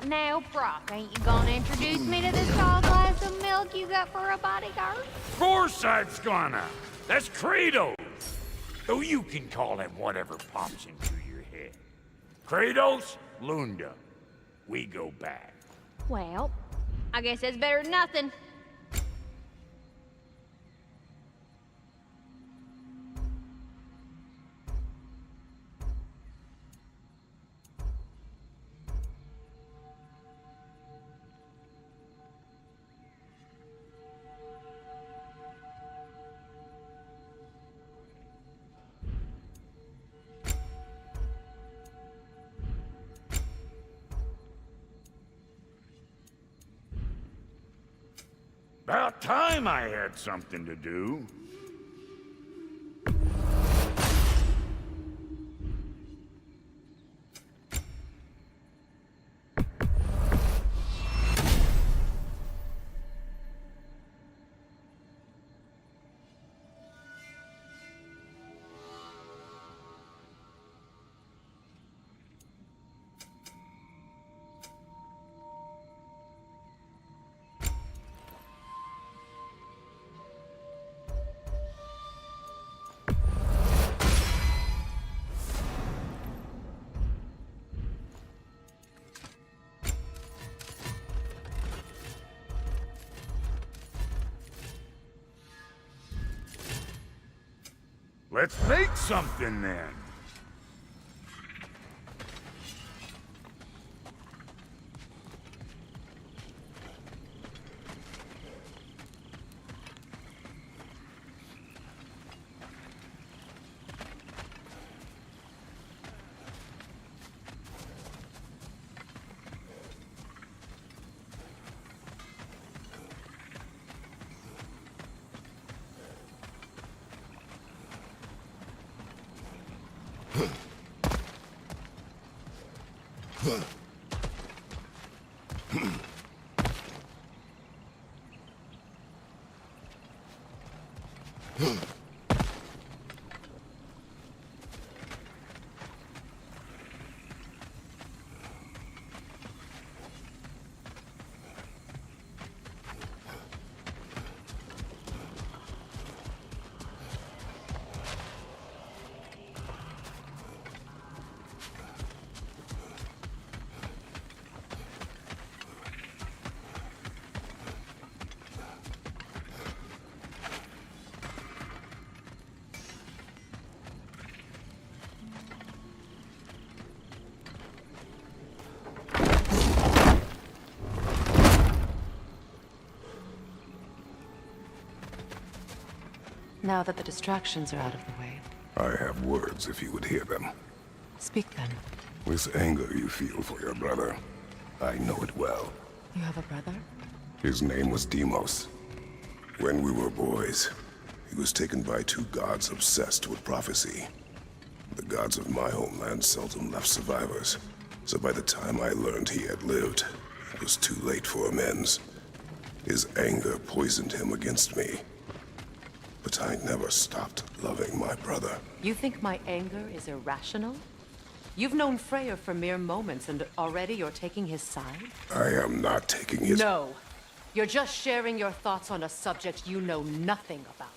Now, Brock, ain't you gonna introduce me to this tall glass of milk you got for a bodyguard? Of course that's gonna. That's Kratos. Though you can call him whatever pops into your head. Kratos, Lunda. We go back. Well, I guess that's better than nothing. About time I had something to do. Let's make something then. Now that the distractions are out of the way. I have words if you would hear them. Speak then. This anger you feel for your brother, I know it well. You have a brother? His name was Deimos. When we were boys, he was taken by two gods obsessed with prophecy. The gods of my homeland seldom left survivors, so by the time I learned he had lived, it was too late for amends. His anger poisoned him against me. But I never stopped loving my brother. You think my anger is irrational? You've known Freyr for mere moments, and already you're taking his side? I am not taking his— No. You're just sharing your thoughts on a subject you know nothing about.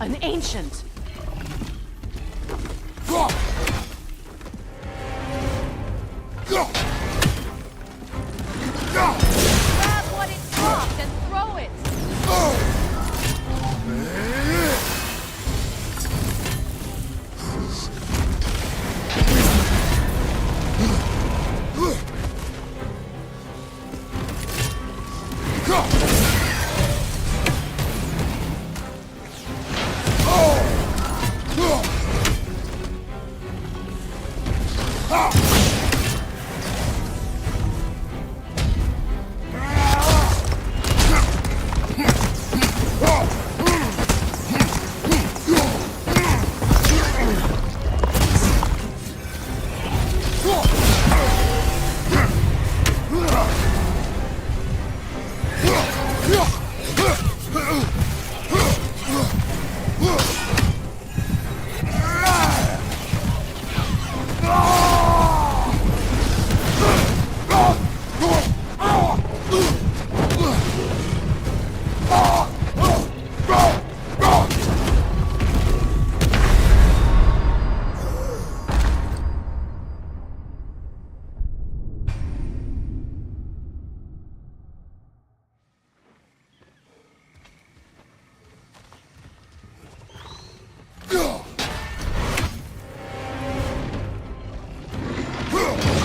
An ancient! Grab what it dropped and throw it!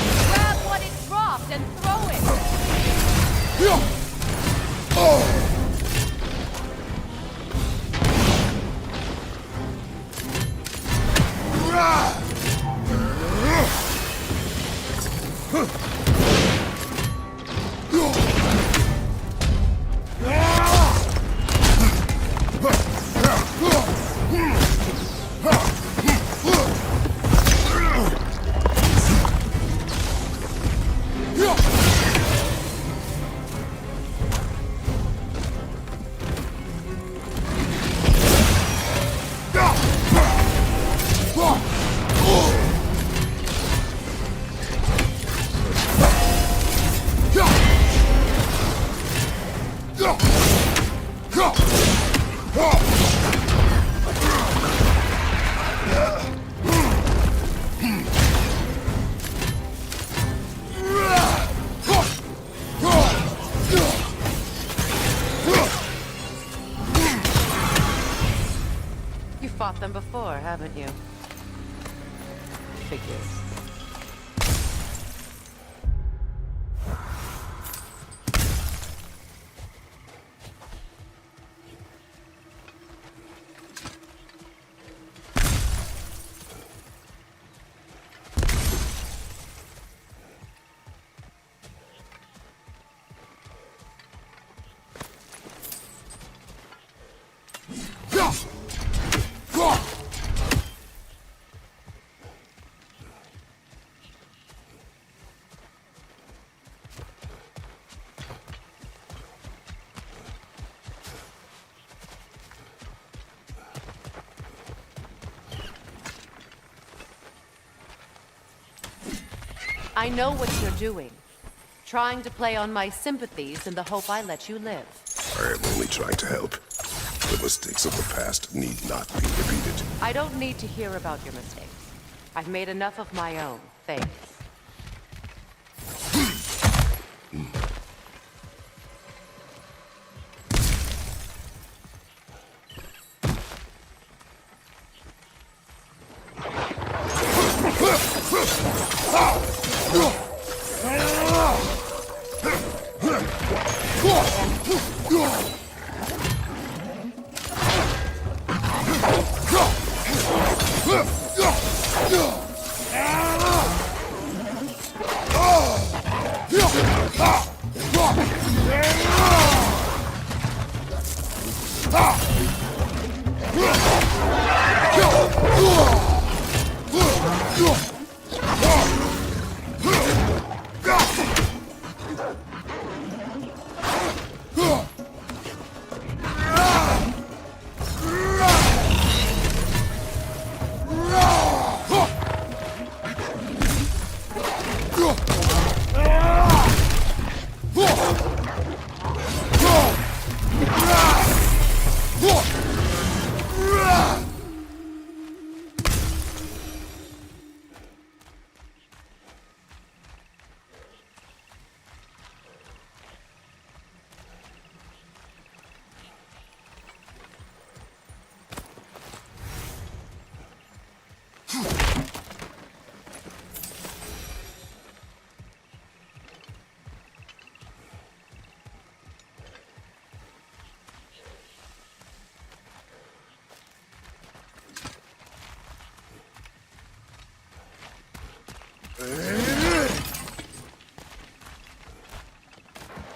Grab what it dropped and throw it! You fought them before, haven't you? Figures. I know what you're doing. Trying to play on my sympathies in the hope I let you live. I am only trying to help. The mistakes of the past need not be repeated. I don't need to hear about your mistakes. I've made enough of my own, thanks.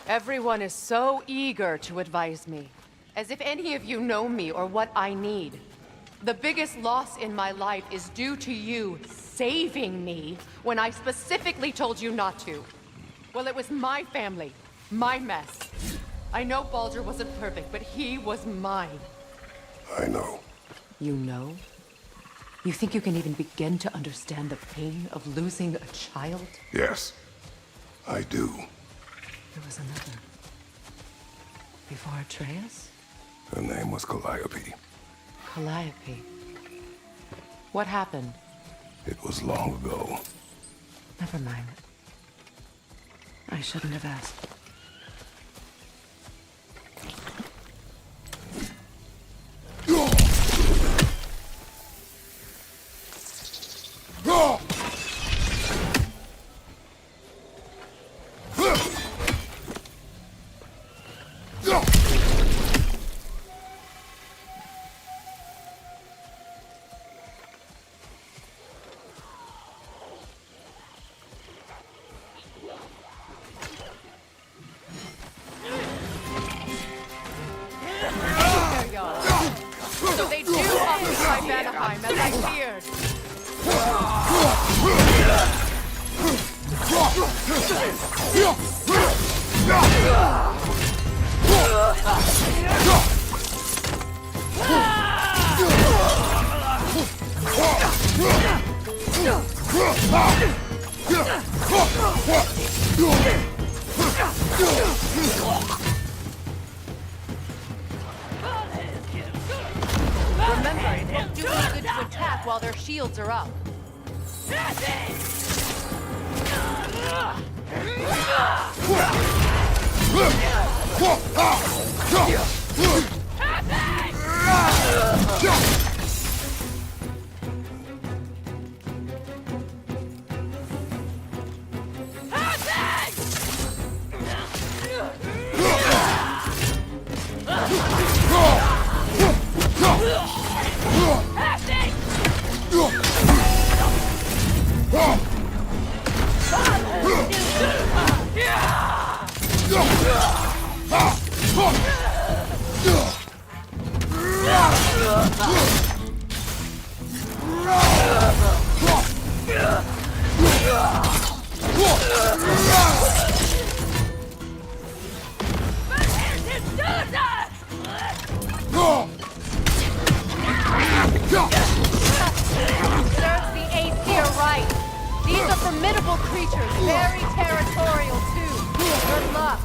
Everyone is so eager to advise me, as if any of you know me or what I need. The biggest loss in my life is due to you saving me when I specifically told you not to. Well, it was my family, my mess. I know Baldur wasn't perfect, but he was mine. I know. You know? You think you can even begin to understand the pain of losing a child? Yes, I do. There was another. Before Atreus? Her name was Calliope. Calliope. What happened? It was long ago. Never mind. I shouldn't have asked. So they do occupy Vvanaheim, as I feared. Remember, it won't do any good to attack while their shields are up. Serves the Aesir right. These are formidable creatures, very territorial too. Good luck.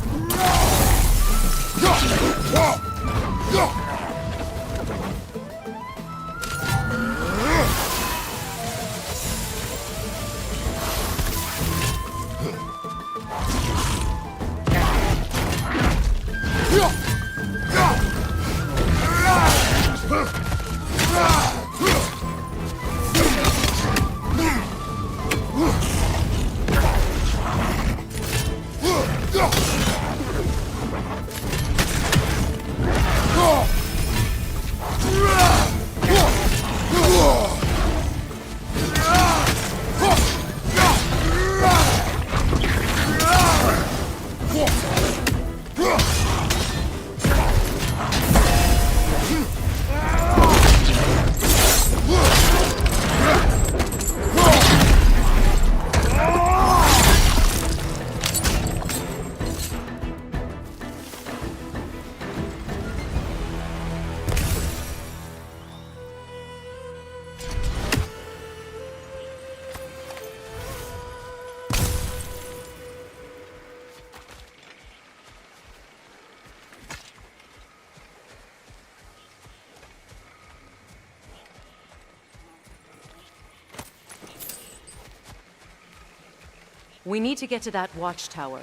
We need to get to that watchtower.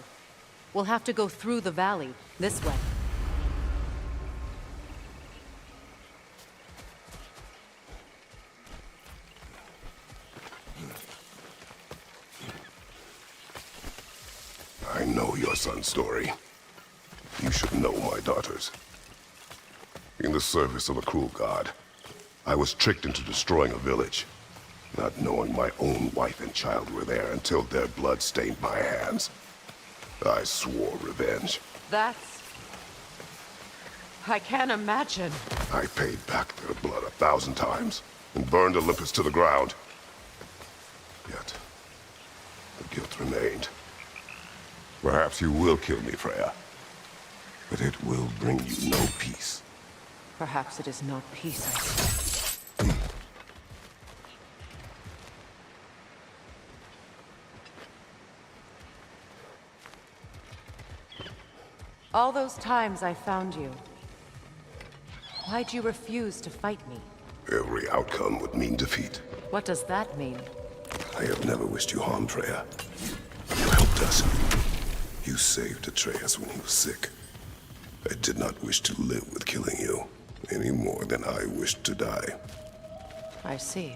We'll have to go through the valley, this way. I know your son's story. You should know my daughter's. In the service of a cruel god, I was tricked into destroying a village, not knowing my own wife and child were there until their blood stained my hands. I swore revenge. I can't imagine. I paid back their blood 1,000 times and burned Olympus to the ground. Yet, the guilt remained. Perhaps you will kill me, Freya, but it will bring you no peace. Perhaps it is not peace I seek. All those times I found you, why'd you refuse to fight me? Every outcome would mean defeat. What does that mean? I have never wished you harm, Freya. You helped us. You saved Atreus when he was sick. I did not wish to live with killing you, any more than I wished to die. I see.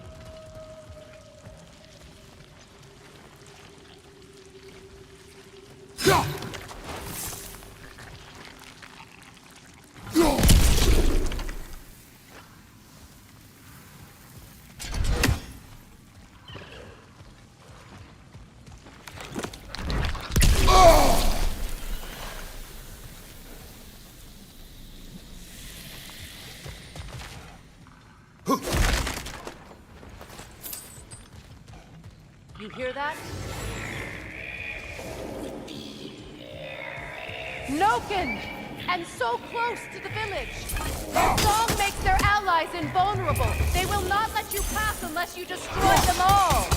You hear that? Noken! And so close to the village! Their song makes their allies invulnerable! They will not let you pass unless you destroy them all!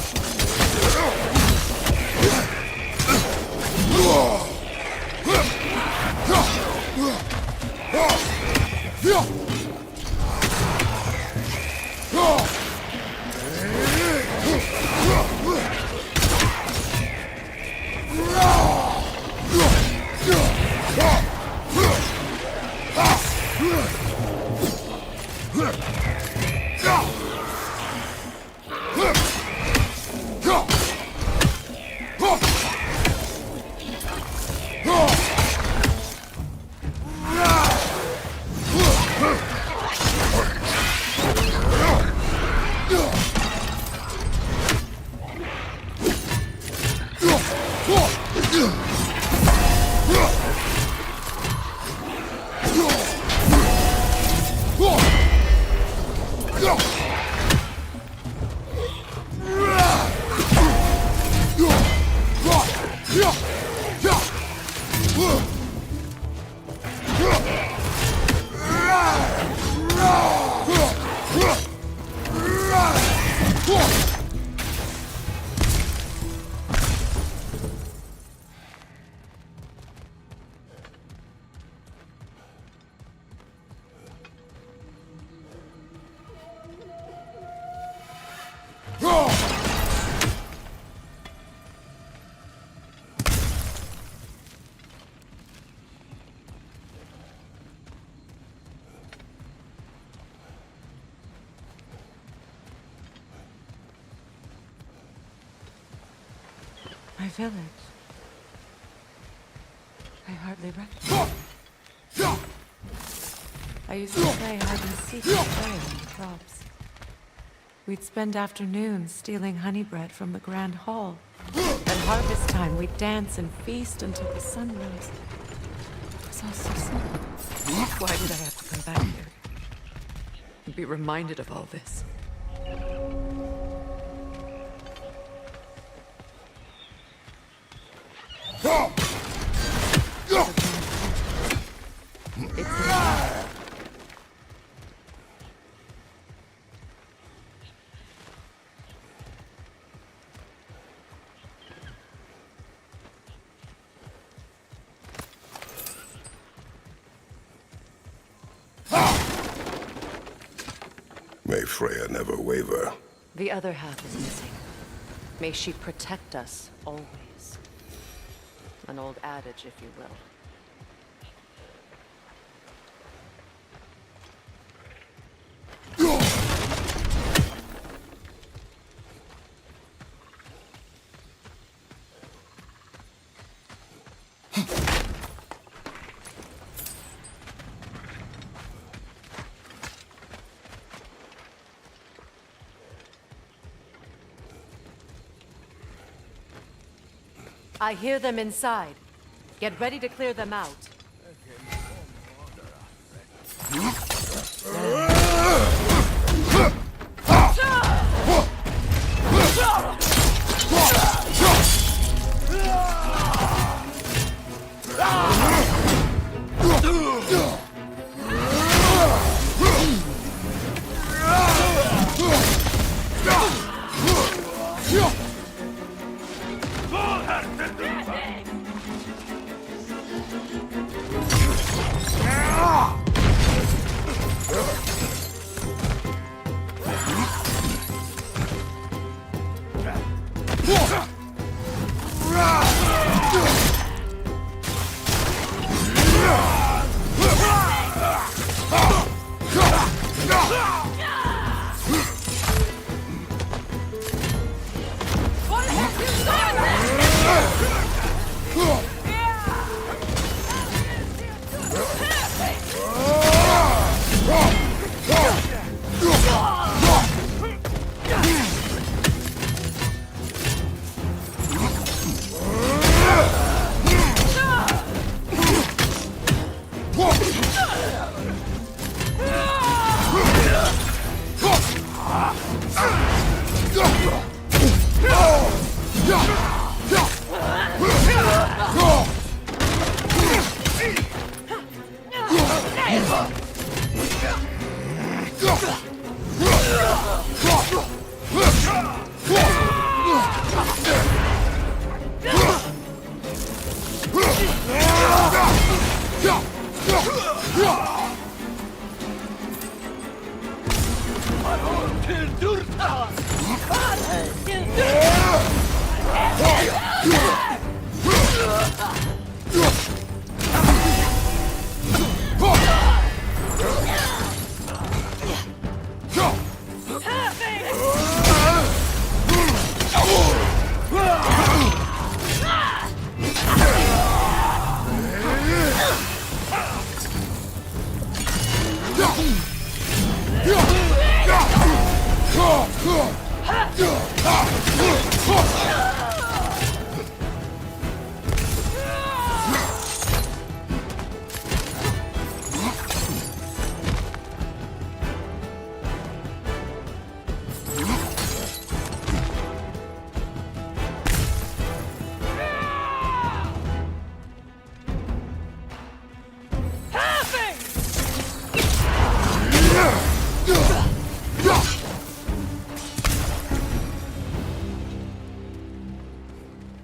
My village. I hardly recognize it. I used to play hide and seek with Freya in the crops. We'd spend afternoons stealing honey bread from the grand hall. At harvest time, we'd dance and feast until the sun rose. It was all so simple. Why did I have to come back here? And be reminded of all this? May Freya never waver. The other half is missing. May she protect us always. An old adage, if you will. I hear them inside. Get ready to clear them out.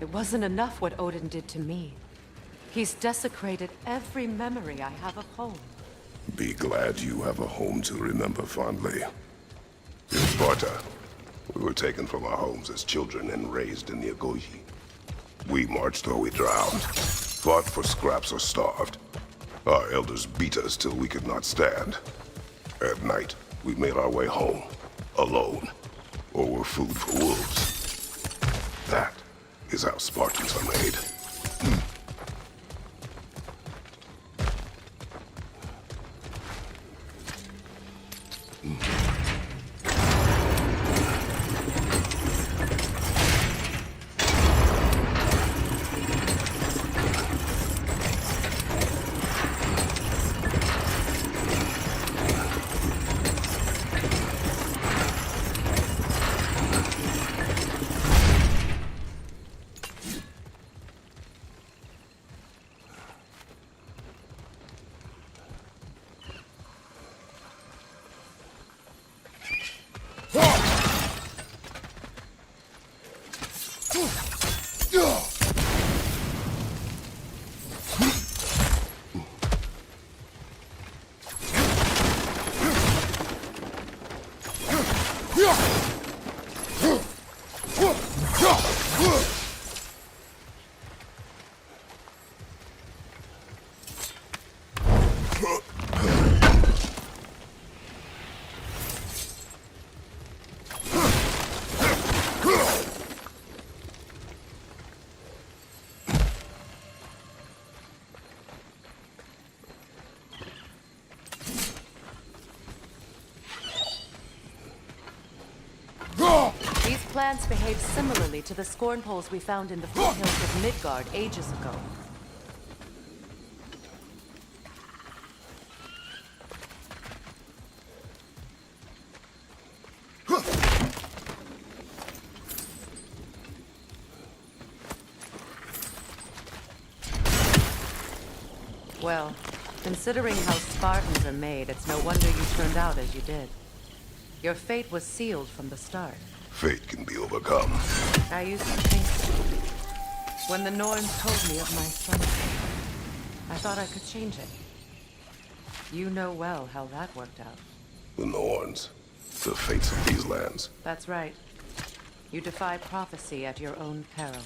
It wasn't enough what Odin did to me. He's desecrated every memory I have of home. Be glad you have a home to remember fondly. In Sparta, we were taken from our homes as children and raised in the Agogi. We marched or we drowned, fought for scraps or starved. Our elders beat us till we could not stand. At night, we made our way home, alone, or were food for wolves. That is how Spartans are made. plants behave similarly to the scorn poles we found in the foothills of Midgard ages ago. Well, considering how Spartans are made, it's no wonder you turned out as you did. Your fate was sealed from the start. Fate can be overcome. I used to think so. When the Norns told me of my son's fate, I thought I could change it. You know well how that worked out. The Norns. The fates of these lands. That's right. You defy prophecy at your own peril.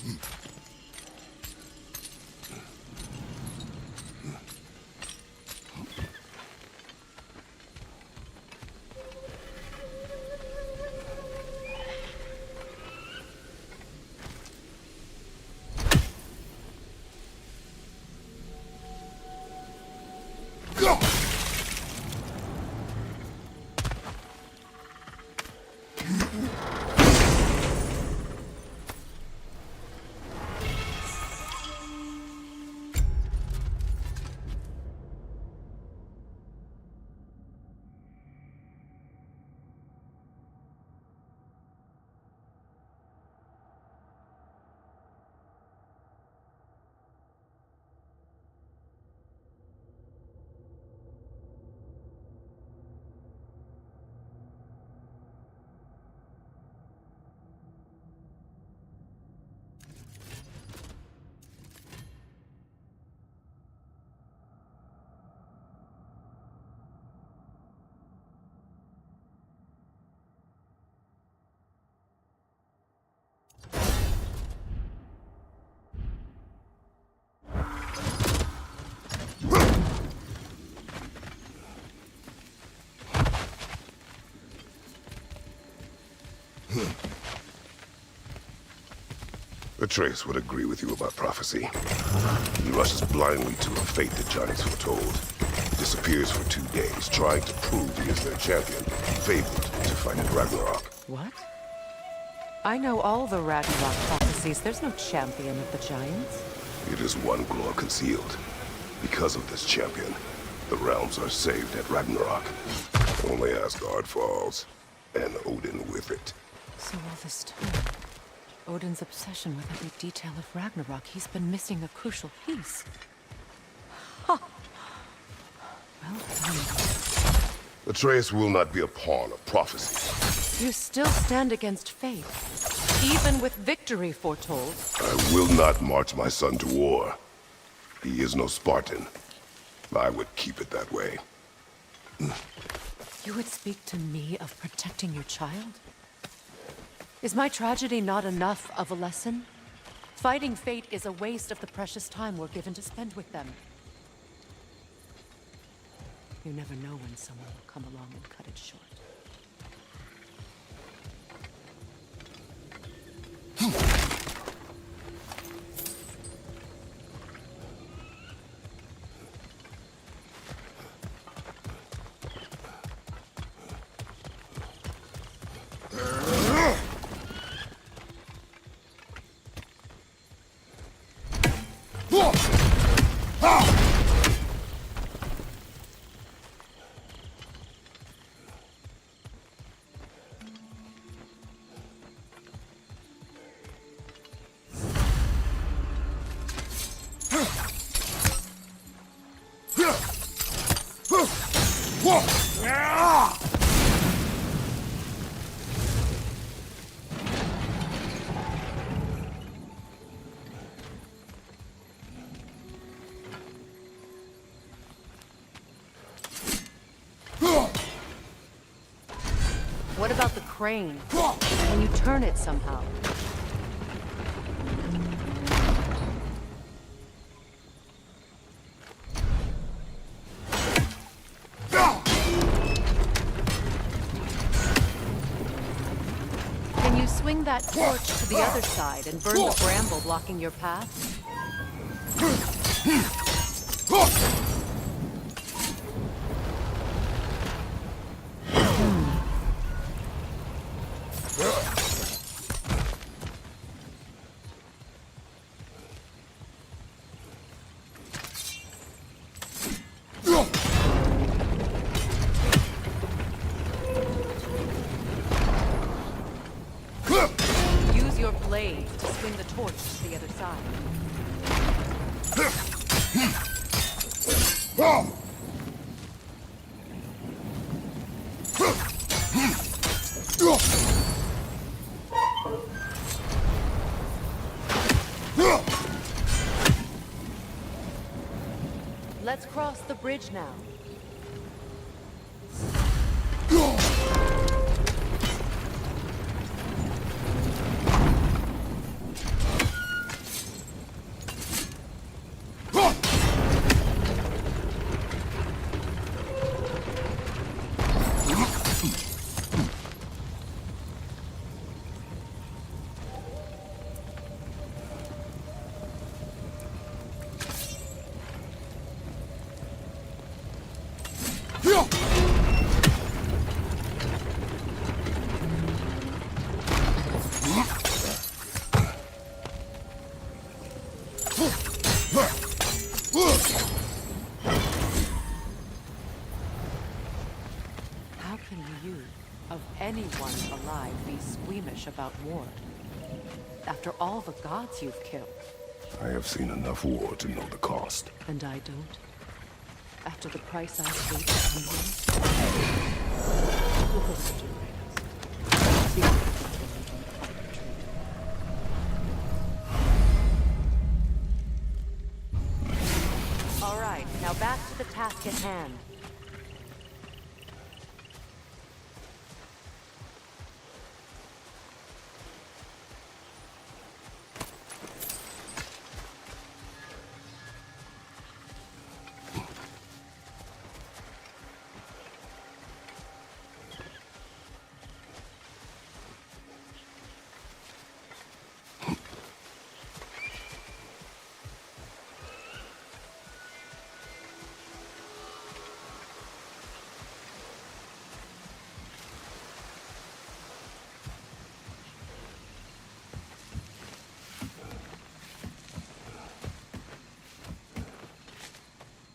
Atreus would agree with you about prophecy. He rushes blindly to a fate the giants foretold. Disappears for 2 days, trying to prove he is their champion, fabled to fight at Ragnarok. What? I know all the Ragnarok prophecies. There's no champion of the giants. It is one glow concealed. Because of this champion, the realms are saved at Ragnarok. Only Asgard falls, and Odin with it. So all this time, Odin's obsession with every detail of Ragnarok, he's been missing a crucial piece. Huh. Well done. Atreus will not be a pawn of prophecy. You still stand against fate, even with victory foretold. I will not march my son to war. He is no Spartan. I would keep it that way. You would speak to me of protecting your child? Is my tragedy not enough of a lesson? Fighting fate is a waste of the precious time we're given to spend with them. You never know when someone will come along and cut it short. What about the crane? Can you turn it somehow? Can you swing that torch to the other side and burn the bramble blocking your path? blades to swing the torch to the other side. Let's cross the bridge now. How can you, of anyone alive, be squeamish about war? After all the gods you've killed. I have seen enough war to know the cost. And I don't? After the price I paid for all right, now back to the task at hand.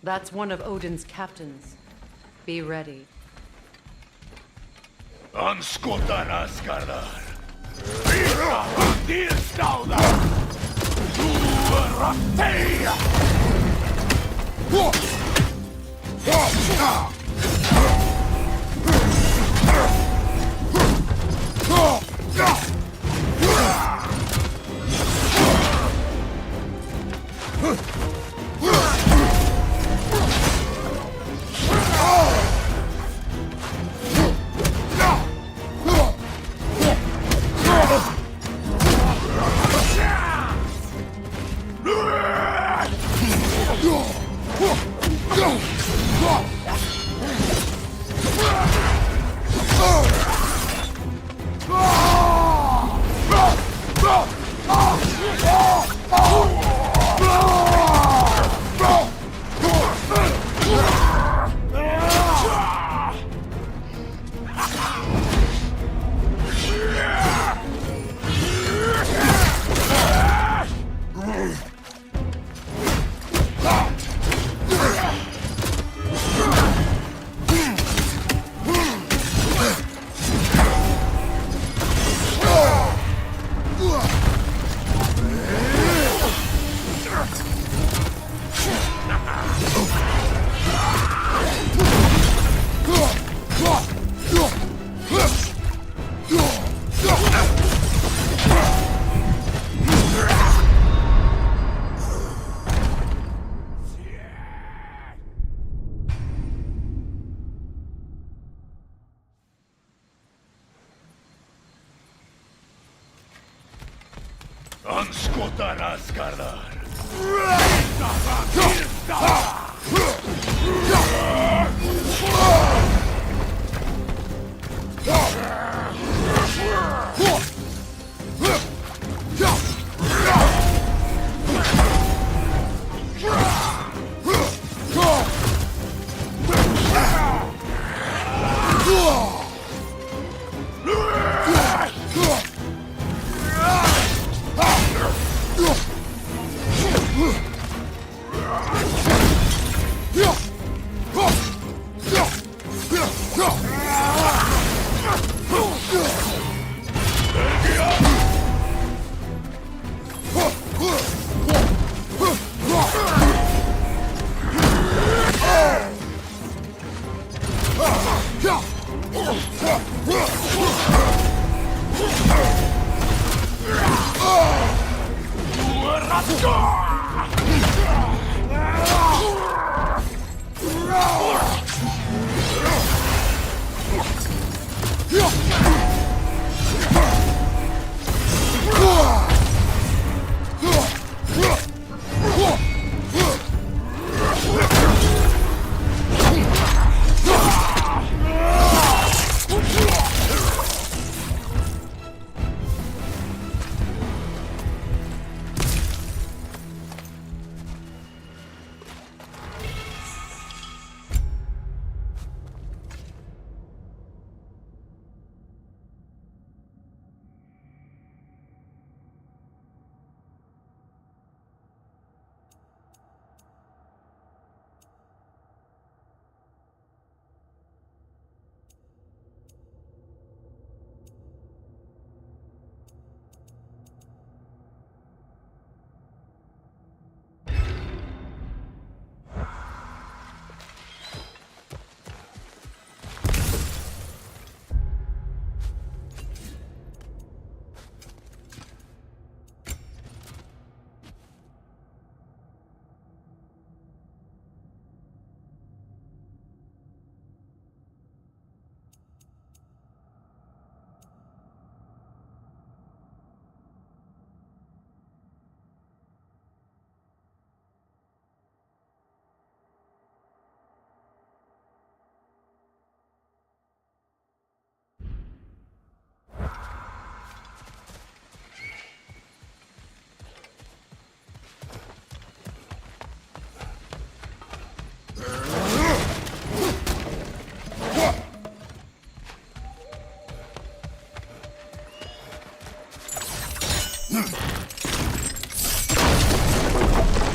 That's one of Odin's captains. Be ready. Anskotar Asgardar. Vira Dilstauda. Duerateia. Anskotar Asgardar.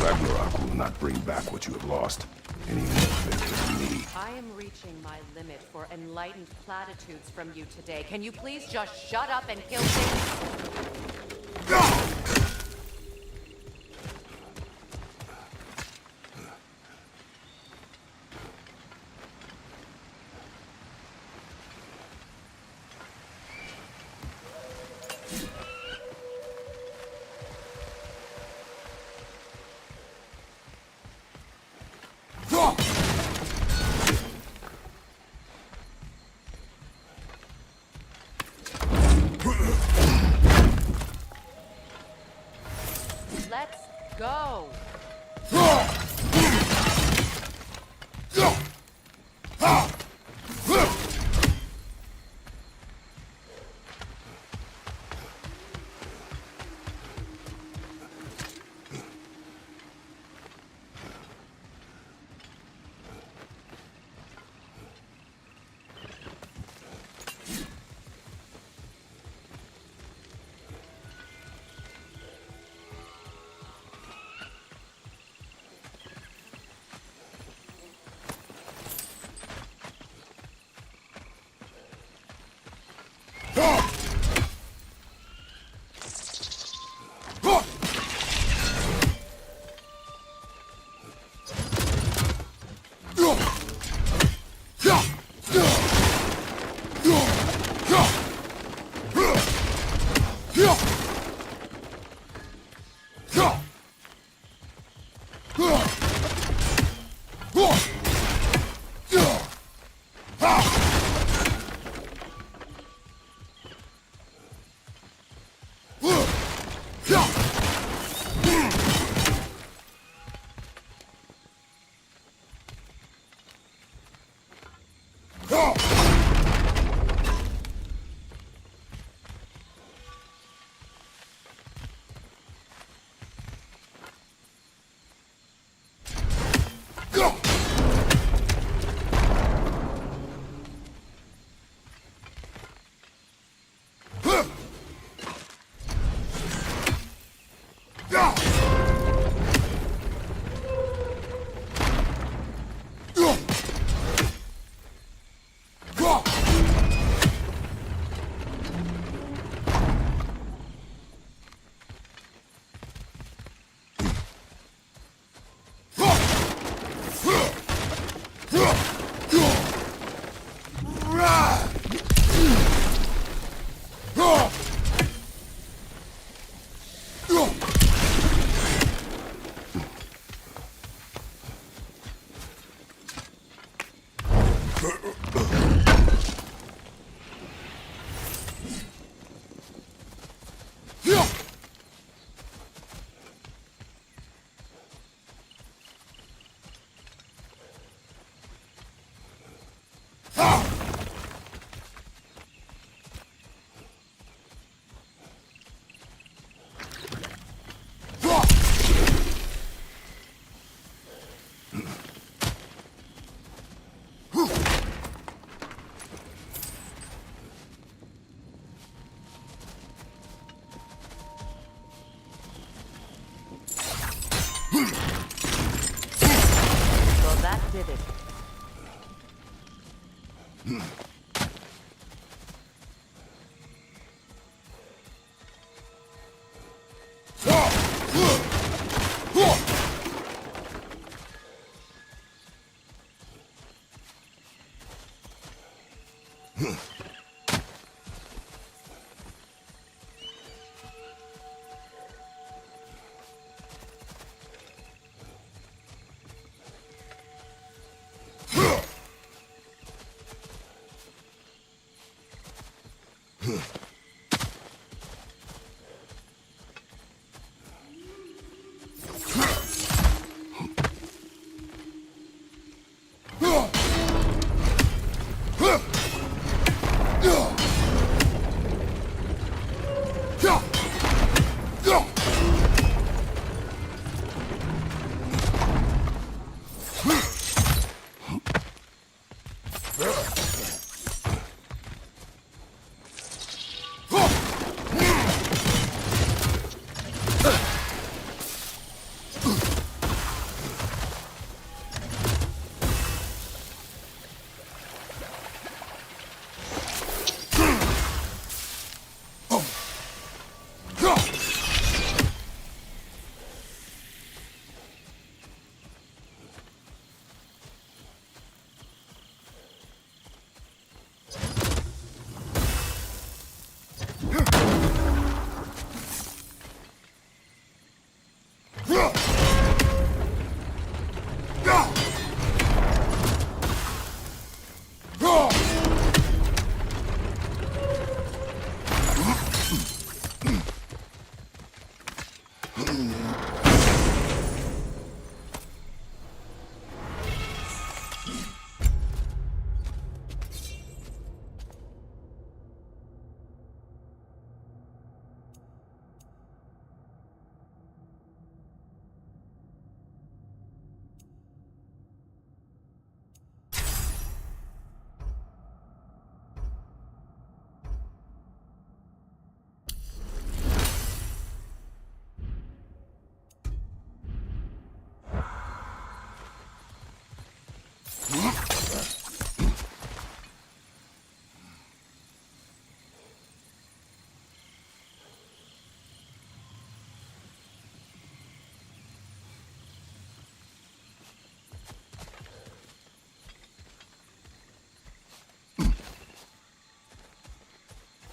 Ragnarok will not bring back what you have lost. Any more than me. I am reaching my limit for enlightened platitudes from you today. Can you please just shut up and kill things? Let's go!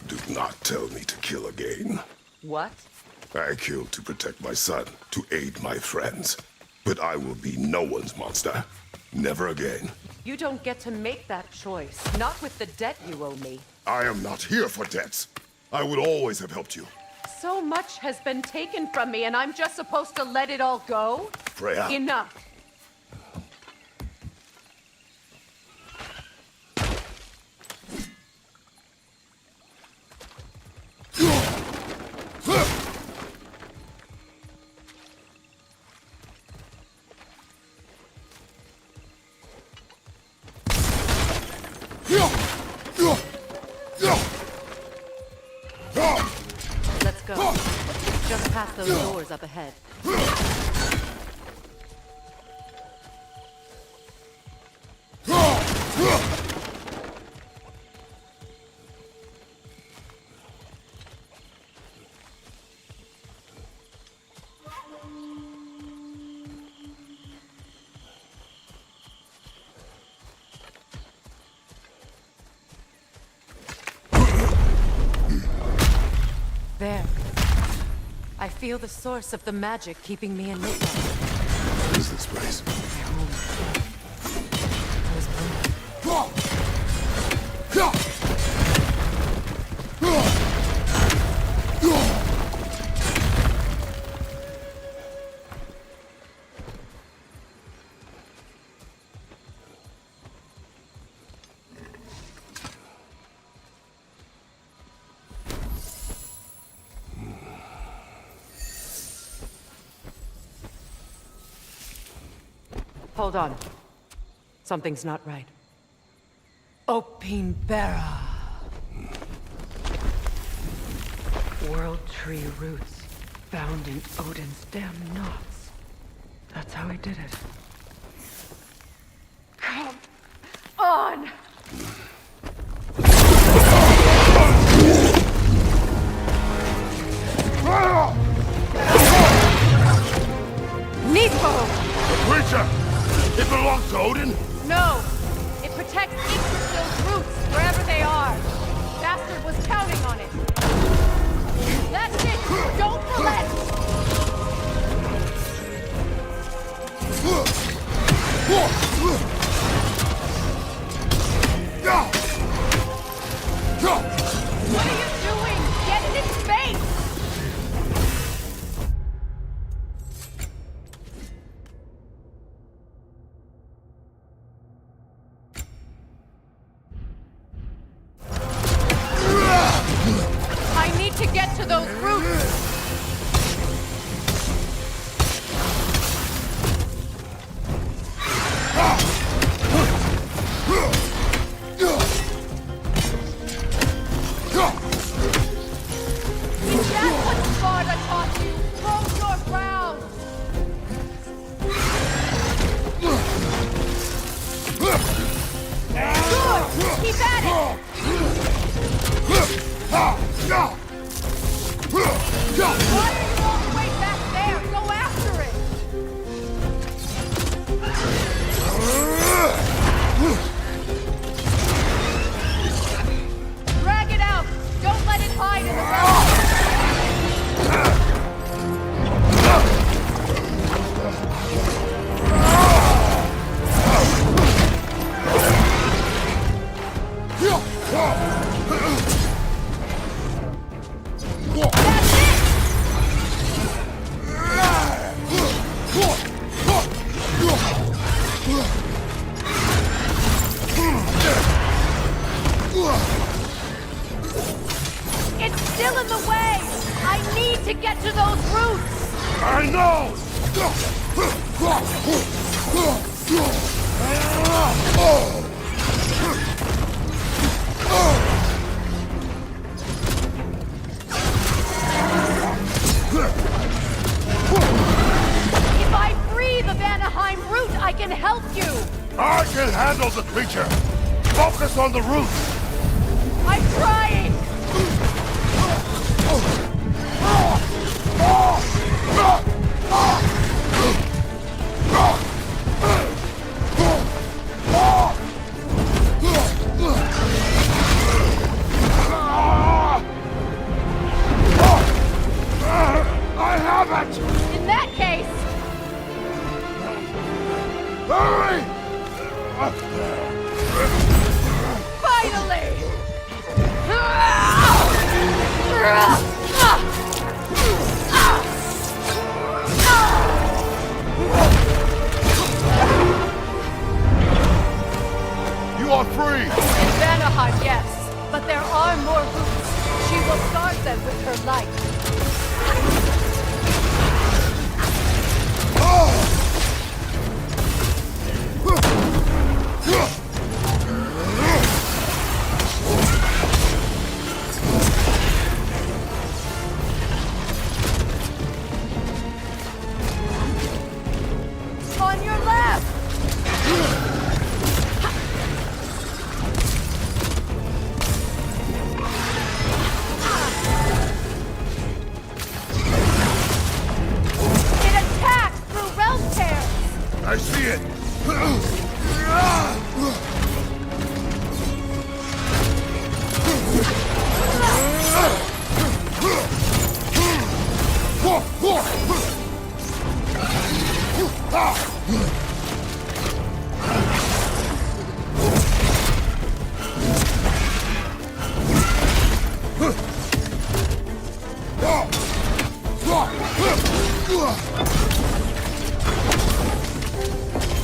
Do not tell me to kill again. What? I killed to protect my son, to aid my friends. But I will be no one's monster. Never again. You don't get to make that choice. Not with the debt you owe me. I am not here for debts. I would always have helped you. So much has been taken from me, and I'm just supposed to let it all go? Freya. Enough. Let's go. Just past those doors up ahead. There. I feel the source of the magic keeping me in midnight. What is this place? My home. I was born. Hold on. Something's not right. Opinbera. World tree roots found in Odin's damn knots. That's how he did it. Come on! Neepo! The creature! It belongs to Odin? No! It protects Yggdrasil's roots, wherever they are. What are you doing? Get in its face! I need to get to those roots! Is that what Sparta taught you? Hold your ground! Good! Keep at it! Why are you all the way back there? Go after it! Drag it out! Don't let it hide in the ground! That's it! It's still in the way! I need to get to those roots! I know! If I free the Vvanaheim root, I can help you! I can handle the creature! Focus on the roots! I'm trying! I have it! In that case, Hurry! finally! You are free! In Vvanaheim, yes, but there are more roots. She will guard them with her light. On your left! It attacks through realm tears! I see it!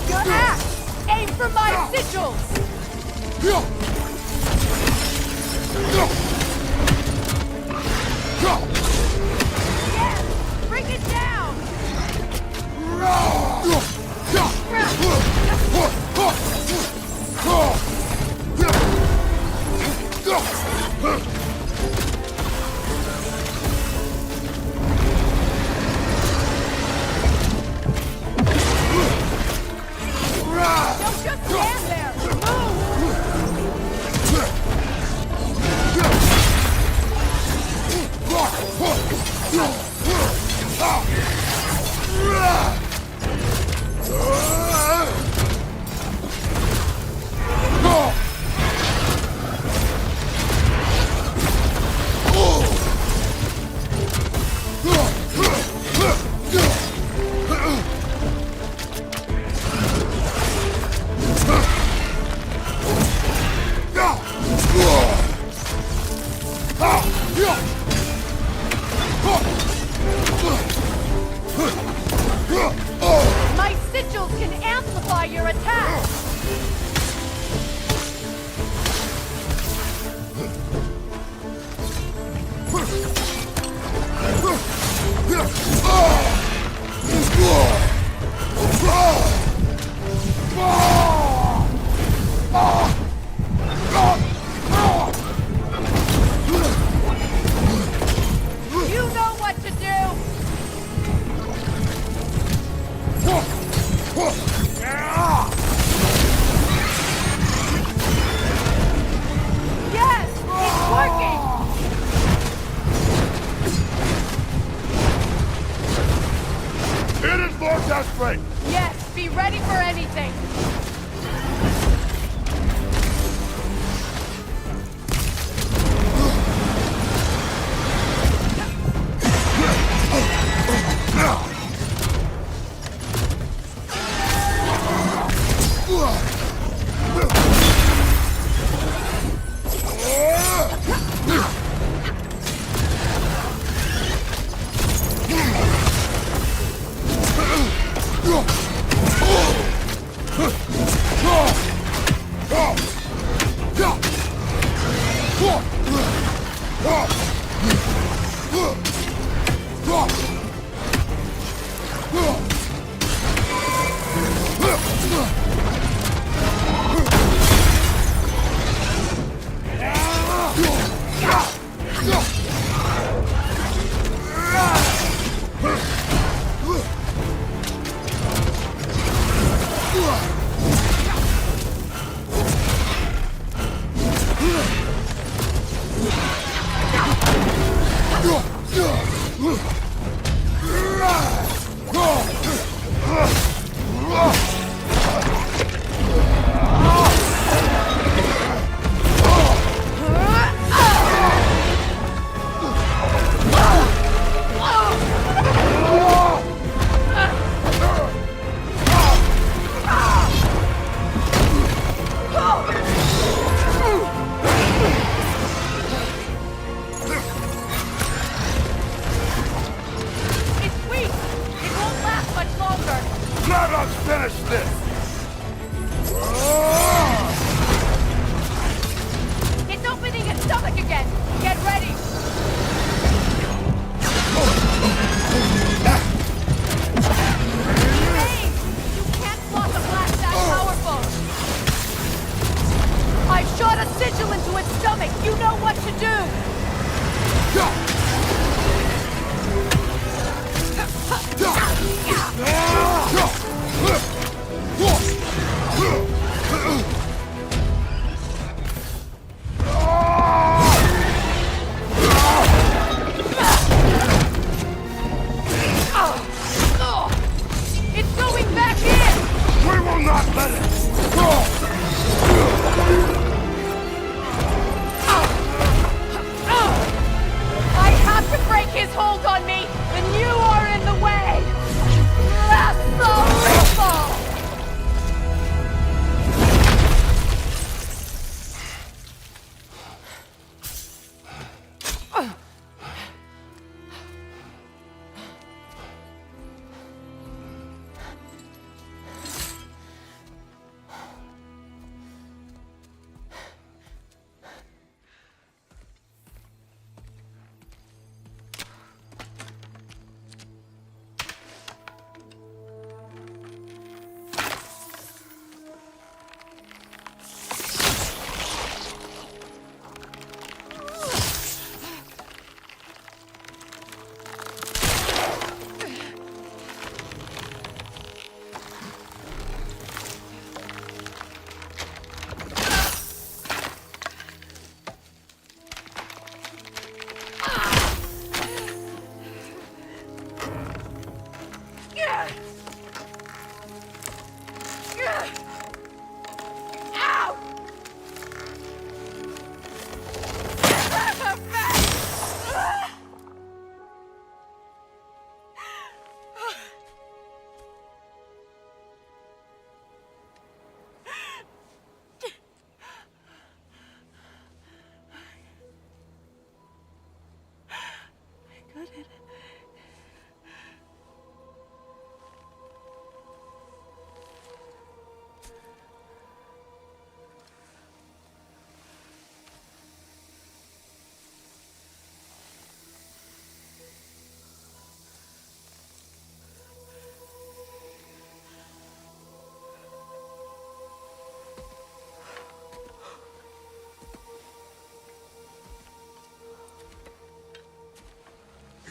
Your axe! Aim for my sigils! Yes! Bring it down! Don't just stand there! Move! ready. Yes, be ready for anything!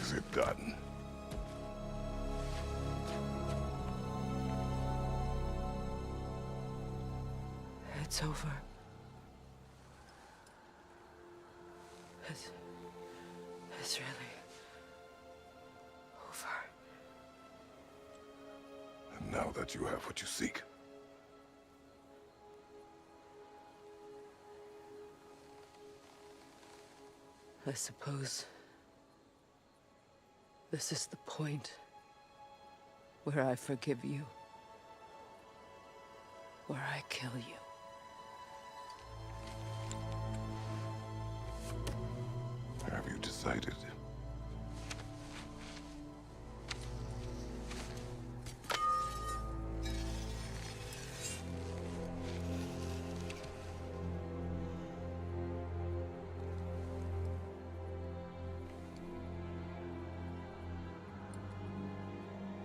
Is it done? It's over. It's really over. now that you have what you seek? I suppose this is the point where I forgive you, where I kill you. Have you decided?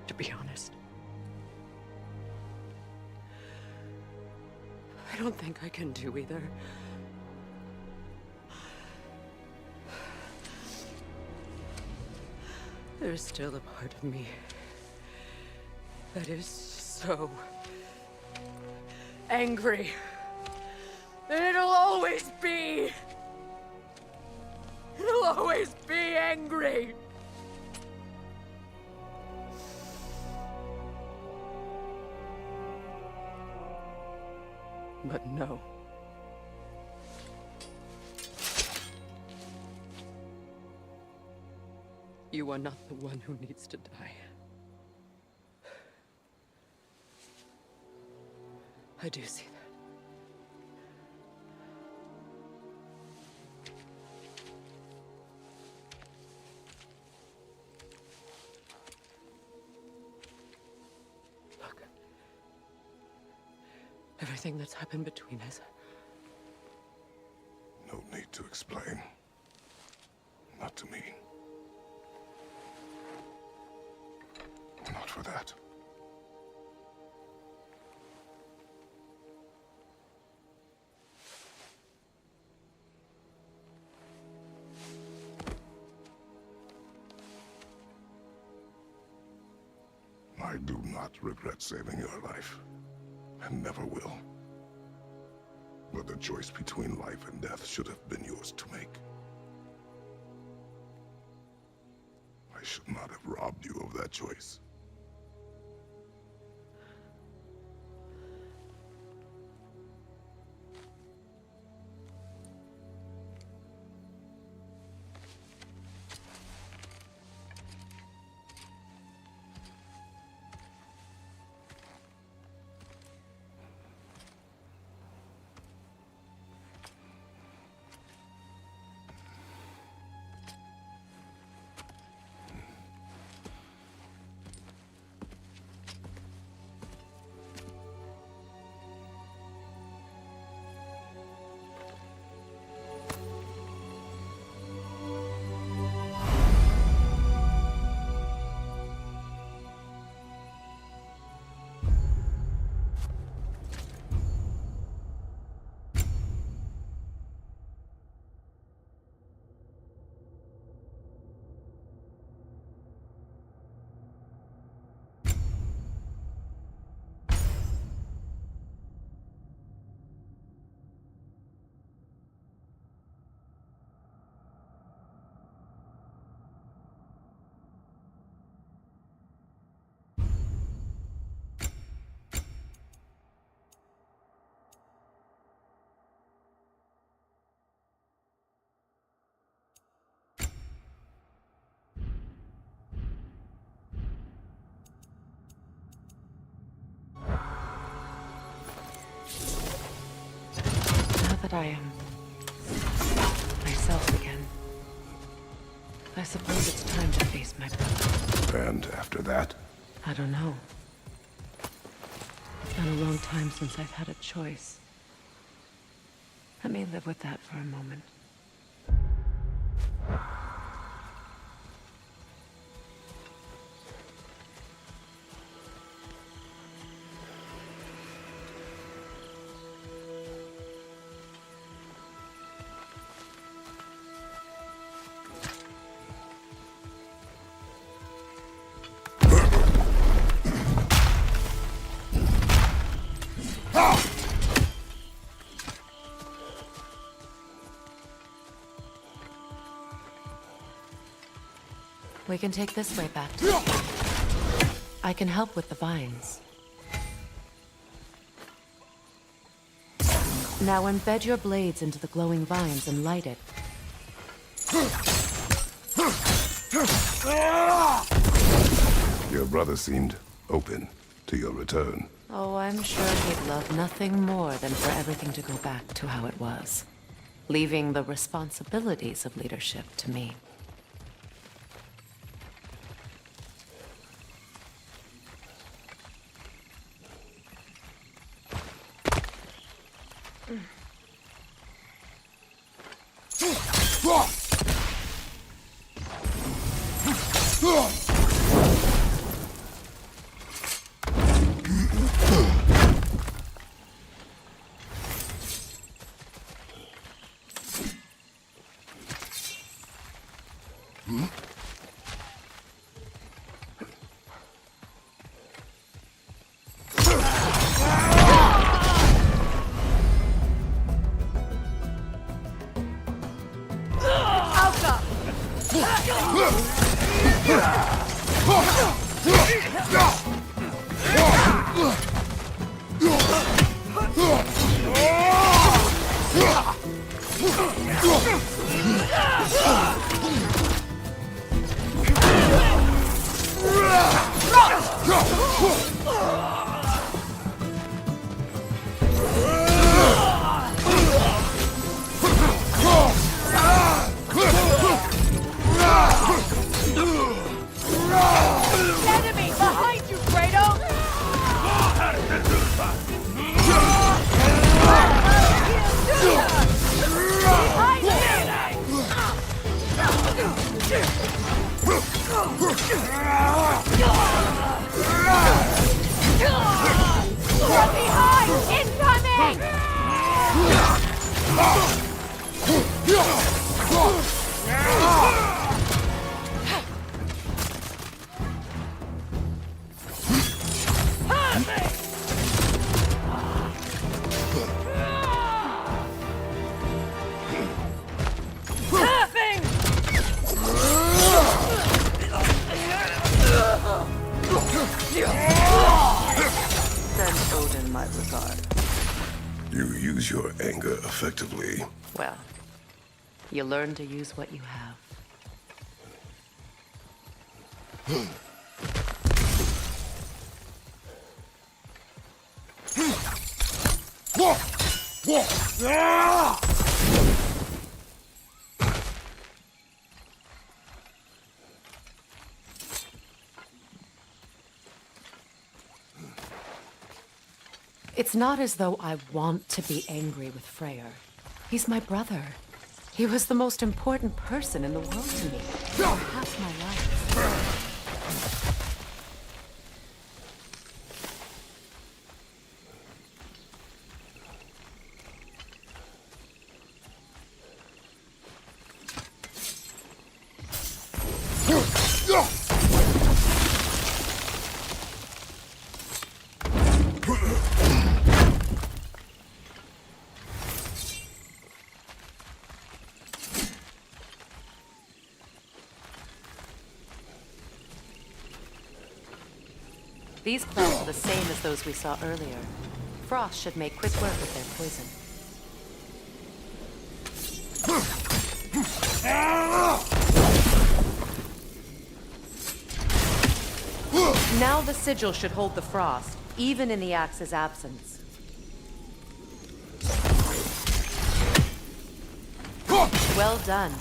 To be honest, I don't think I can do either. There's still a part of me that is so angry. And it'll always be. It'll always be angry. But no. You are not the one who needs to die. I do see that. Look. Everything that's happened between us. No need to explain. Not to me. Not for that. I do not regret saving your life, and never will. But the choice between life and death should have been yours to make. I should not have robbed you of that choice. That I am myself again. I suppose it's time to face my brother. And after that? I don't know. It's been a long time since I've had a choice. Let me live with that for a moment. We can take this way back to the camp. I can help with the vines. Now embed your blades into the glowing vines and light it. Your brother seemed open to your return. Oh, I'm sure he'd love nothing more than for everything to go back to how it was, leaving the responsibilities of leadership to me. Enemy behind you, Kratos! From behind! Incoming! Send Odin my regard. You use your anger effectively. Well, you learn to use what you have. It's not as though I want to be angry with Freyr. He's my brother. He was the most important person in the world to me for half my life. These clouds are the same as those we saw earlier. Frost should make quick work of their poison. Now the sigil should hold the frost, even in the axe's absence. Well done.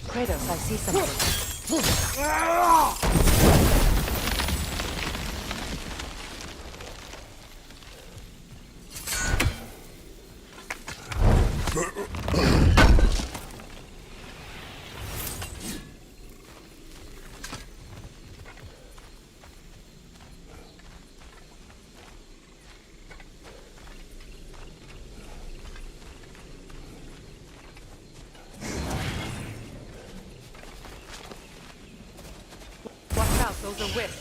Kratos, I see something. wisp.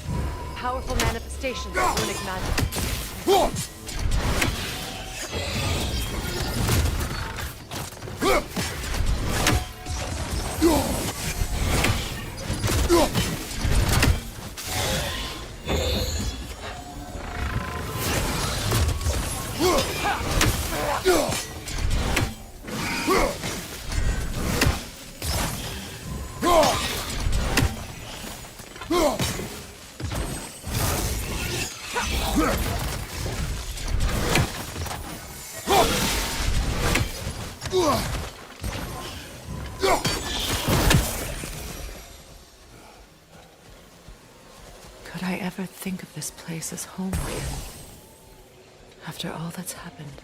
Powerful manifestations of runic magic. Could I ever think of this place as home again? After all that's happened.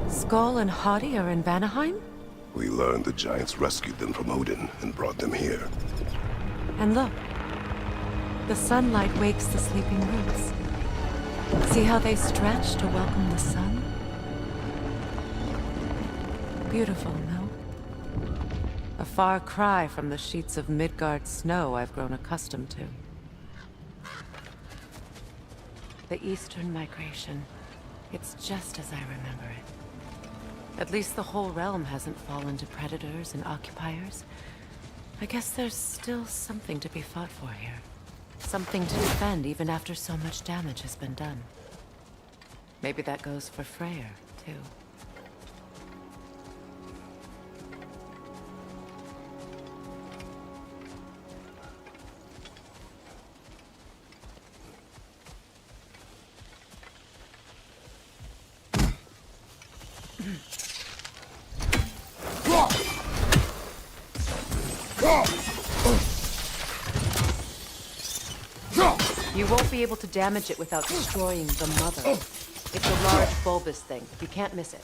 Skull and Hati are in Vvanaheim? We learned the giants rescued them from Odin and brought them here. And look. The sunlight wakes the sleeping roots. See how they stretch to welcome the sun? Beautiful, no? A far cry from the sheets of Midgard snow I've grown accustomed to. The Eastern migration. It's just as I remember it. At least the whole realm hasn't fallen to predators and occupiers. I guess there's still something to be fought for here. Something to defend even after so much damage has been done. Maybe that goes for Freyr, too. You won't be able to damage it without destroying the mother. It's a large bulbous thing. You can't miss it.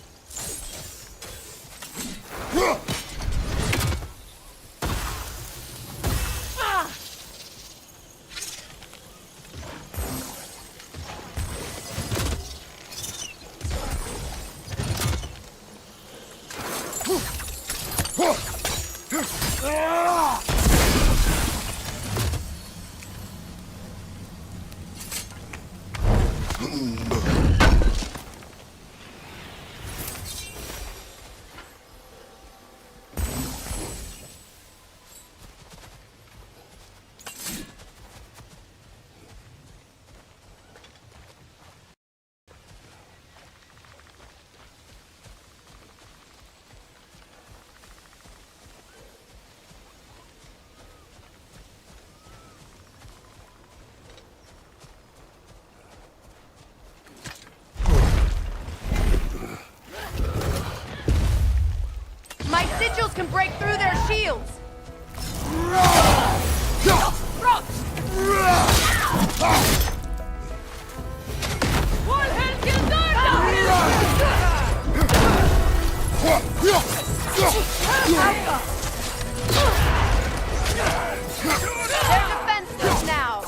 My sigils can break through their shields! They're defenseless now!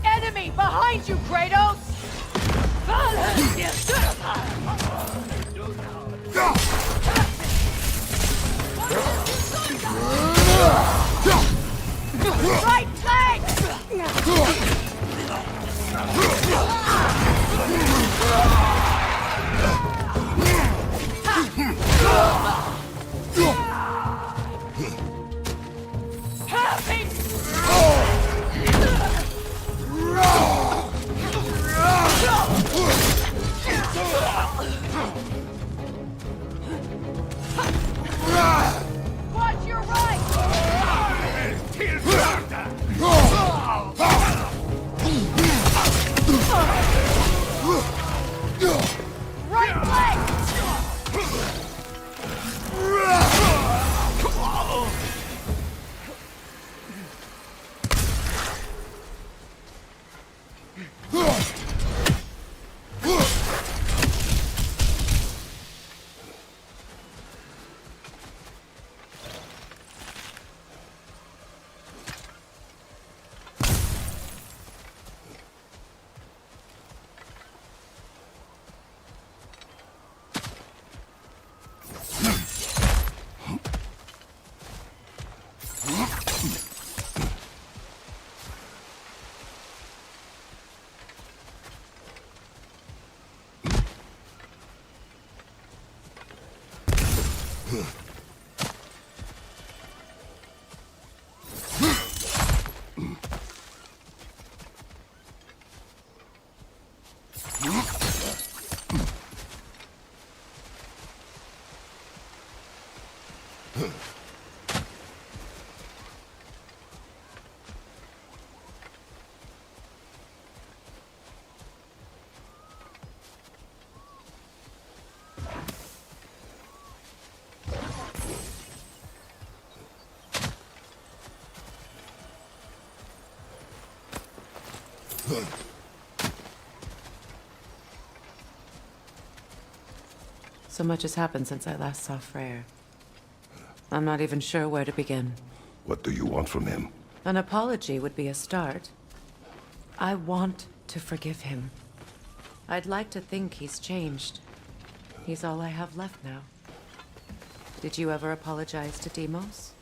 Enemy behind you, Kratos! Right leg! Happy! So much has happened since I last saw Freyr. I'm not even sure where to begin. What do you want from him? An apology would be a start. I want to forgive him. I'd like to think he's changed. He's all I have left now. Did you ever apologize to Deimos?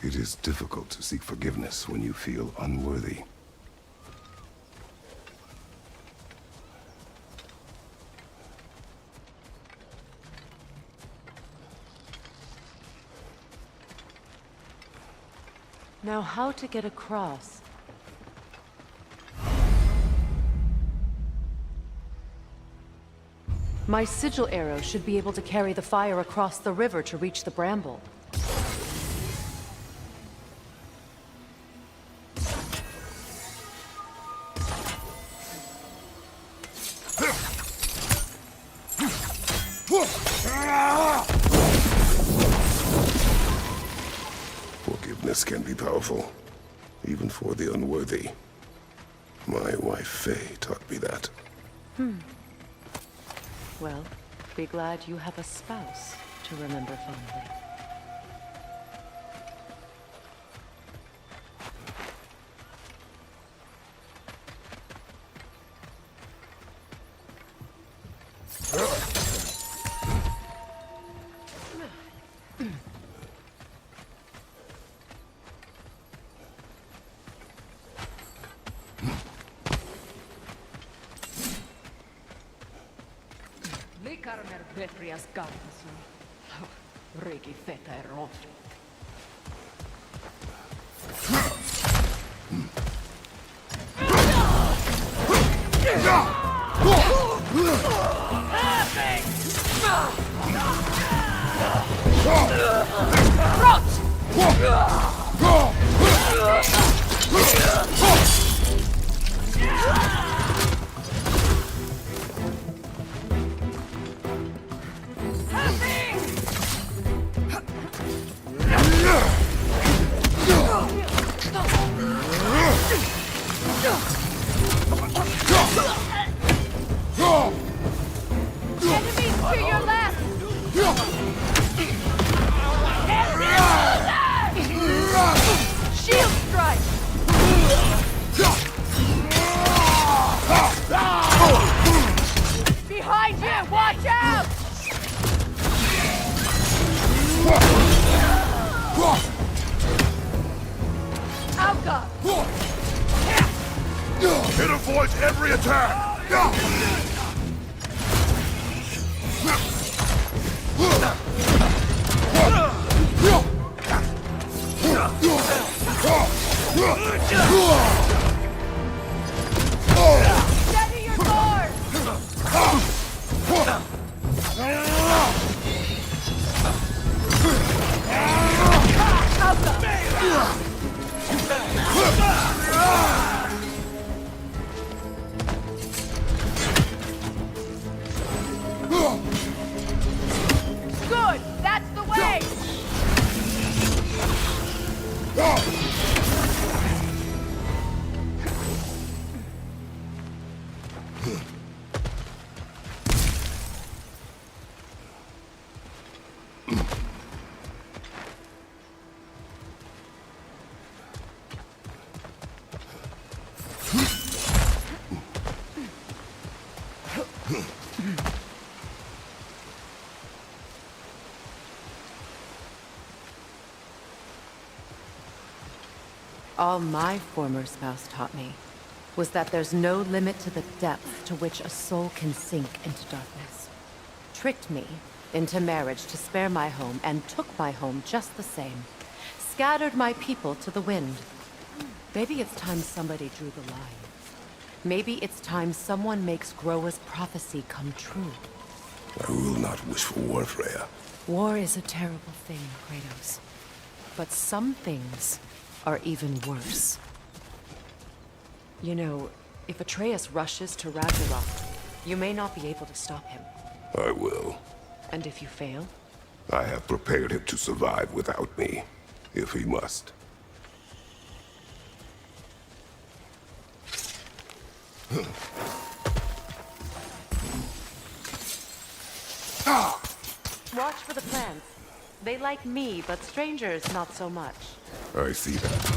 It is difficult to seek forgiveness when you feel unworthy. Now, how to get across? My sigil arrow should be able to carry the fire across the river to reach the bramble. Forgiveness can be powerful, even for the unworthy. My wife Faye taught me that. Well, be glad you have a spouse to remember fondly. Likarmer Betrias Gardasun. Riki Theta Erot. Enemies to your left! Shield strike! Behind you! Watch out! Outguard! It avoids every attack! Steady your sword! Good! That's the way! All my former spouse taught me was that there's no limit to the depth to which a soul can sink into darkness. Tricked me into marriage to spare my home and took my home just the same. Scattered my people to the wind. Maybe it's time somebody drew the line. Maybe it's time someone makes Groa's prophecy come true. I will not wish for war, Freya. War is a terrible thing, Kratos. But some things are even worse. You know, if Atreus rushes to Ragnarök, you may not be able to stop him. I will. And if you fail? I have prepared him to survive without me, if he must. Watch for the plants. They like me, but strangers not so much. I see that.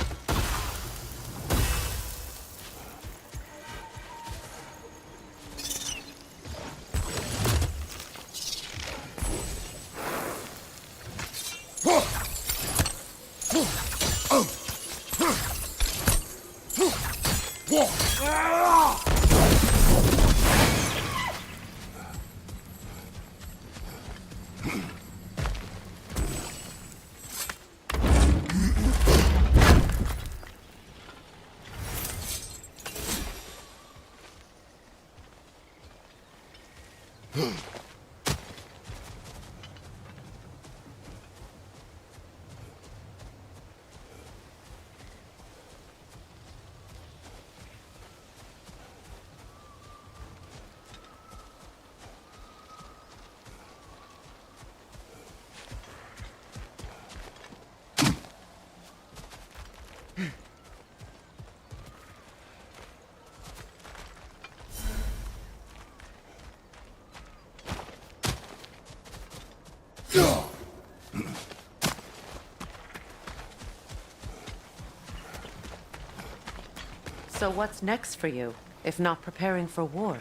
So what's next for you, if not preparing for war?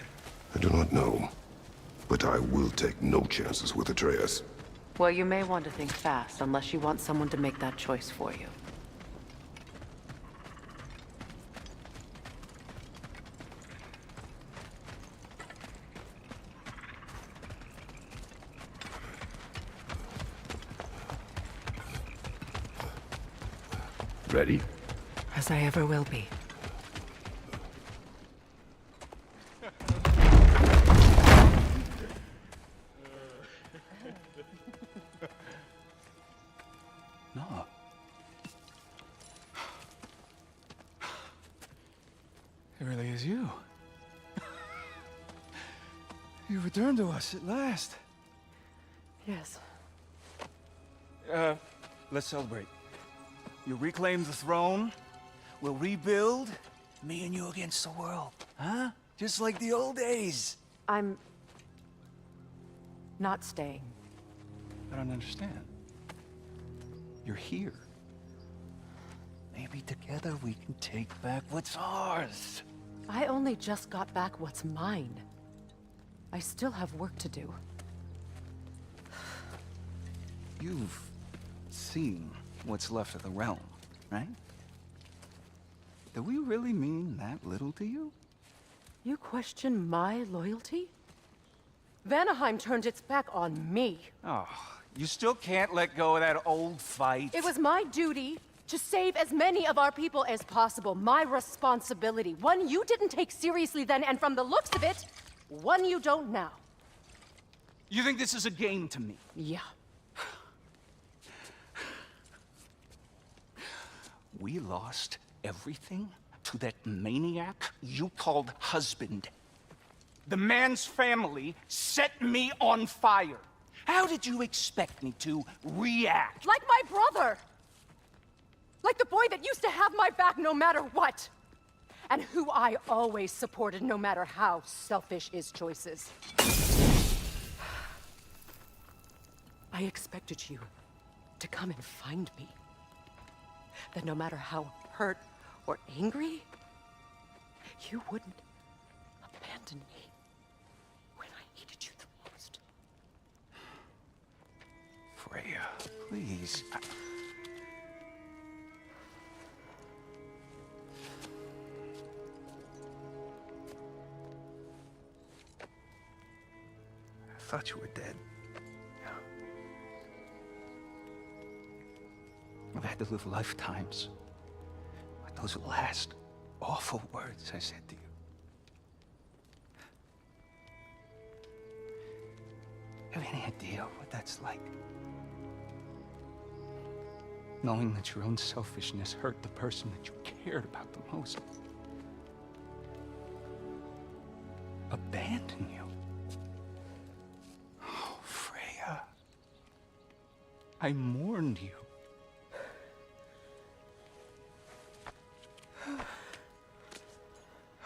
I do not know, but I will take no chances with Atreus. Well, you may want to think fast, unless you want someone to make that choice for you. Ready? As I ever will be. No. It really is you. You returned to us at last. Yes. Let's celebrate. You reclaim the throne. We'll rebuild. Me and you against the world. Huh? Just like the old days. I'm... not staying. I don't understand. You're here. Maybe together we can take back what's ours. I only just got back what's mine. I still have work to do. You've seen what's left of the realm, right? Do we really mean that little to you? You question my loyalty? Vvanaheim turned its back on me. Oh, you still can't let go of that old fight? It was my duty to save as many of our people as possible. My responsibility. One you didn't take seriously then, and from the looks of it, one you don't now. You think this is a game to me? Yeah. We lost everything to that maniac you called husband. The man's family set me on fire. How did you expect me to react? Like my brother! Like the boy that used to have my back no matter what! And who I always supported no matter how selfish his choices. I expected you to come and find me. That no matter how hurt or angry, you wouldn't abandon me when I needed you the most. Freya, please. I thought you were dead. I've had to live lifetimes with those last awful words I said to you. Have any idea what that's like? Knowing that your own selfishness hurt the person that you cared about the most. Abandon you. Oh, Freya. I mourned you.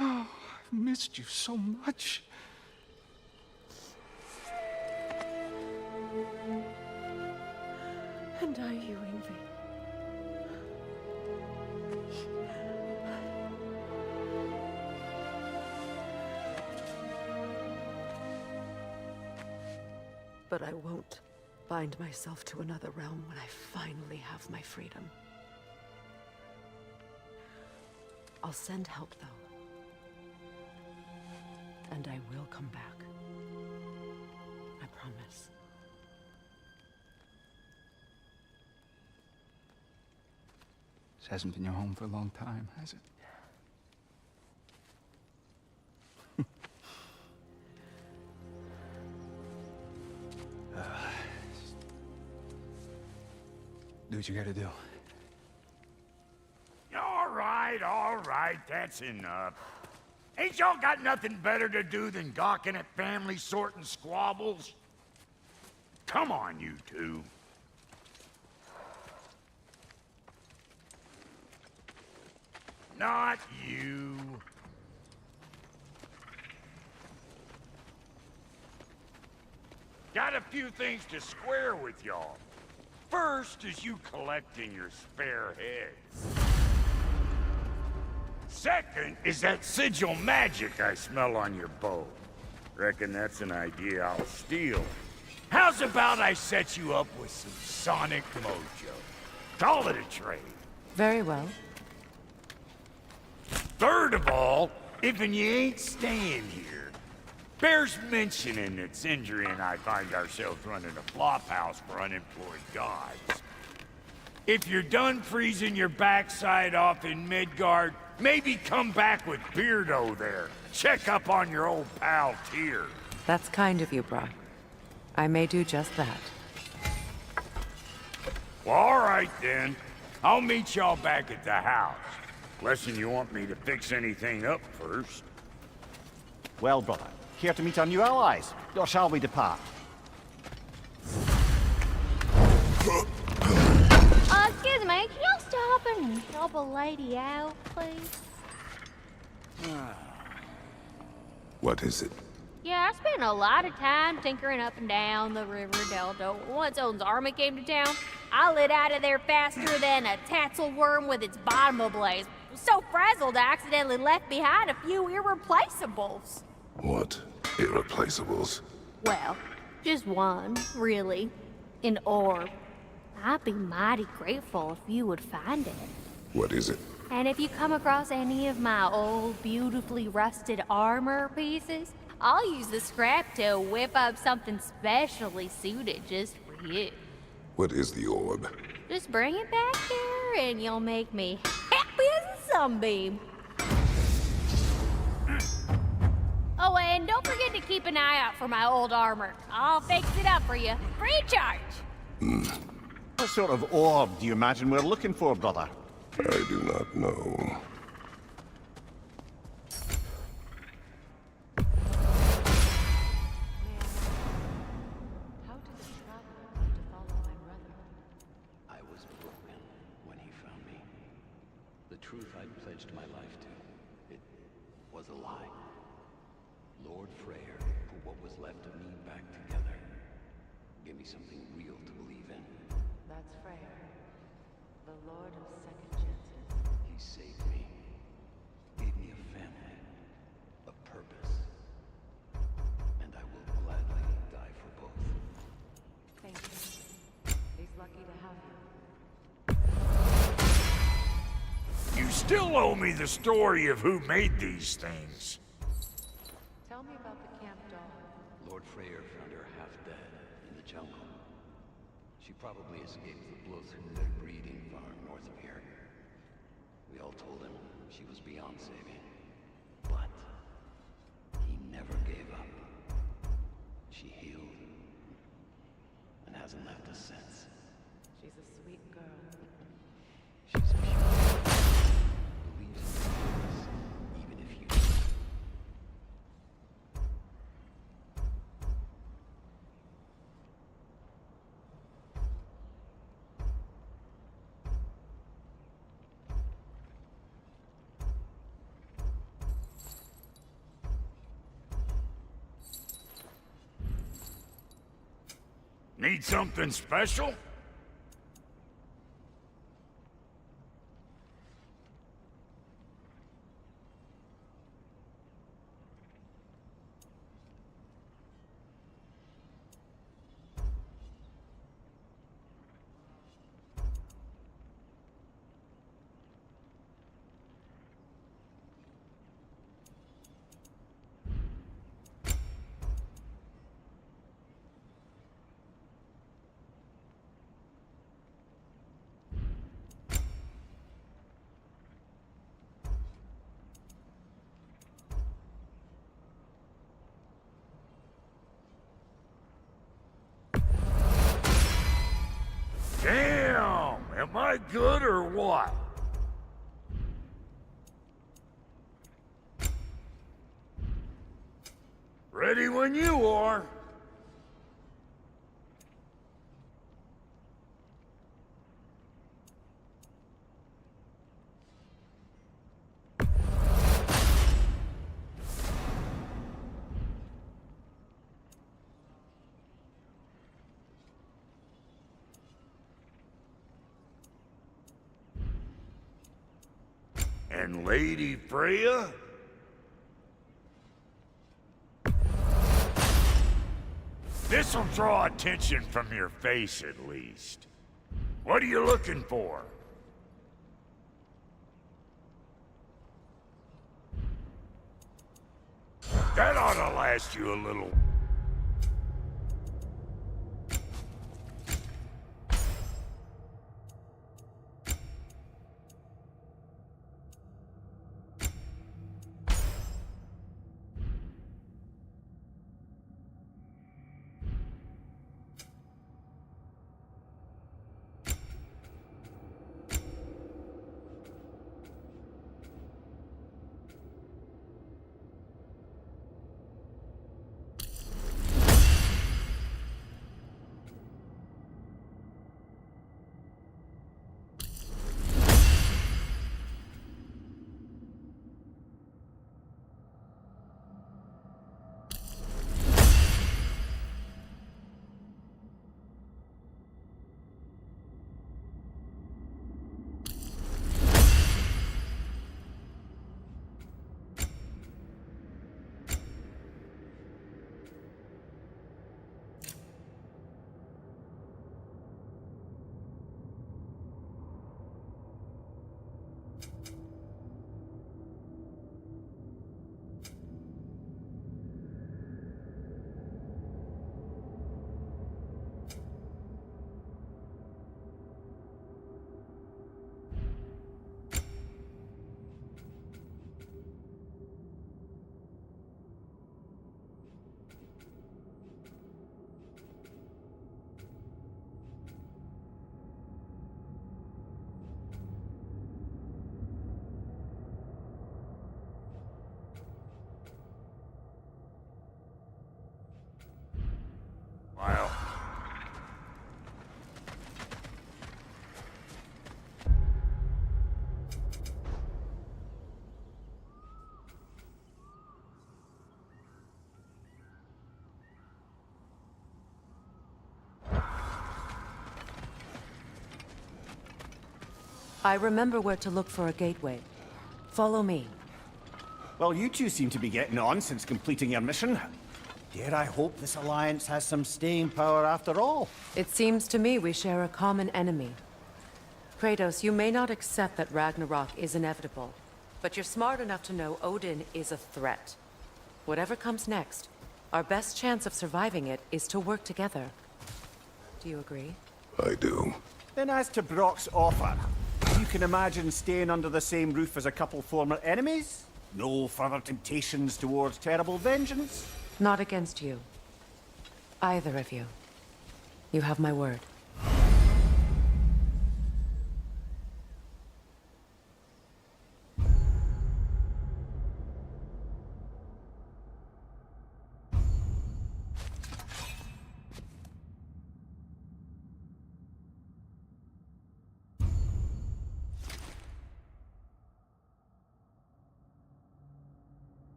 Oh, I've missed you so much. And I you, Yngvi. But I won't bind myself to another realm when I finally have my freedom. I'll send help, though. And I will come back. I promise. This hasn't been your home for a long time, has it? Do what you gotta do. All right, that's enough. Ain't y'all got nothing better to do than gawking at family sorting squabbles? Come on, you two. Not you. Got a few things to square with y'all. First is you collecting your spare heads. Second is that sigil magic I smell on your bow. Reckon that's an idea I'll steal. How's about I set you up with some sonic mojo? Call it a trade. Very well. Third of all, if you ain't staying here, bears mentioning that Sindri and I find ourselves running a flophouse for unemployed gods. If you're done freezing your backside off in Midgard, maybe come back with Beardo there. Check up on your old pal Tyr. That's kind of you, Brock. I may do just that. Well, all right then. I'll meet y'all back at the house. Unless you want me to fix anything up first. Well, brother, here to meet our new allies, or shall we depart? Excuse me, can y'all stop and help a lady out, please? What is it? Yeah, I spent a lot of time tinkering up and down the river delta. Once Odin's army came to town, I lit out of there faster than a tassel worm with its bottom ablaze. So frazzled, I accidentally left behind a few irreplaceables. What? Irreplaceables? Well, just one, really. An orb. I'd be mighty grateful if you would find it. What is it? And if you come across any of my old, beautifully rusted armor pieces, I'll use the scrap to whip up something specially suited just for you. What is the orb? Just bring it back here and you'll make me happy as a sunbeam. Oh, and don't forget to keep an eye out for my old armor. I'll fix it up for you, free of charge. What sort of orb do you imagine we're looking for, brother? I do not know. How did the traveler come to follow my brother? I was broken when he found me. The truth I'd pledged my life to, it was a lie. Lord Freyr put what was left of me back together. Gave me something real to believe in. That's Freyr, the Lord of Second Chances. He saved me. Gave me a family. A purpose. And I will gladly die for both. Thank you. He's lucky to have you. You still owe me the story of who made these things. Tell me about the camp dog. Lord Freyr found her half dead in the jungle. She probably escaped the Blothhunder breeding farm north of here. We all told him she was beyond saving. But he never gave up. She healed and hasn't left us since. She's a sweet girl. She's pure. Believes in us, even if you don't. Need something special? Damn! Am I good or what? Ready when you are. And Lady Freya? This'll draw attention from your face, at least. What are you looking for? That ought to last you a little. Well. I remember where to look for a gateway. Follow me. Well, you two seem to be getting on since completing your mission. Dare I hope this alliance has some staying power after all? It seems to me we share a common enemy. Kratos, you may not accept that Ragnarok is inevitable, but you're smart enough to know Odin is a threat. Whatever comes next, our best chance of surviving it is to work together. Do you agree? I do. Then as to Brock's offer, you can imagine staying under the same roof as a couple former enemies? No further temptations towards terrible vengeance? Not against you. Either of you. You have my word.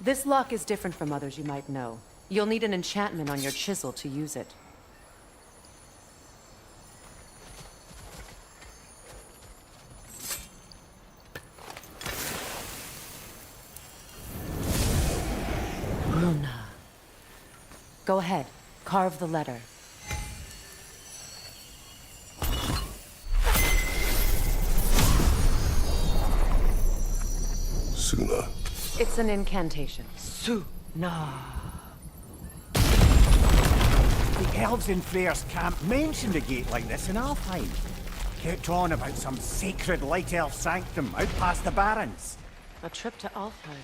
This lock is different from others you might know. You'll need an enchantment on your chisel to use it. Runa. Go ahead. Carve the letter. Suna. It's an incantation. Suna. The elves in Freyr's camp mentioned a gate like this in Alfheim. Kept on about some sacred light elf sanctum out past the barrens. A trip to Alfheim.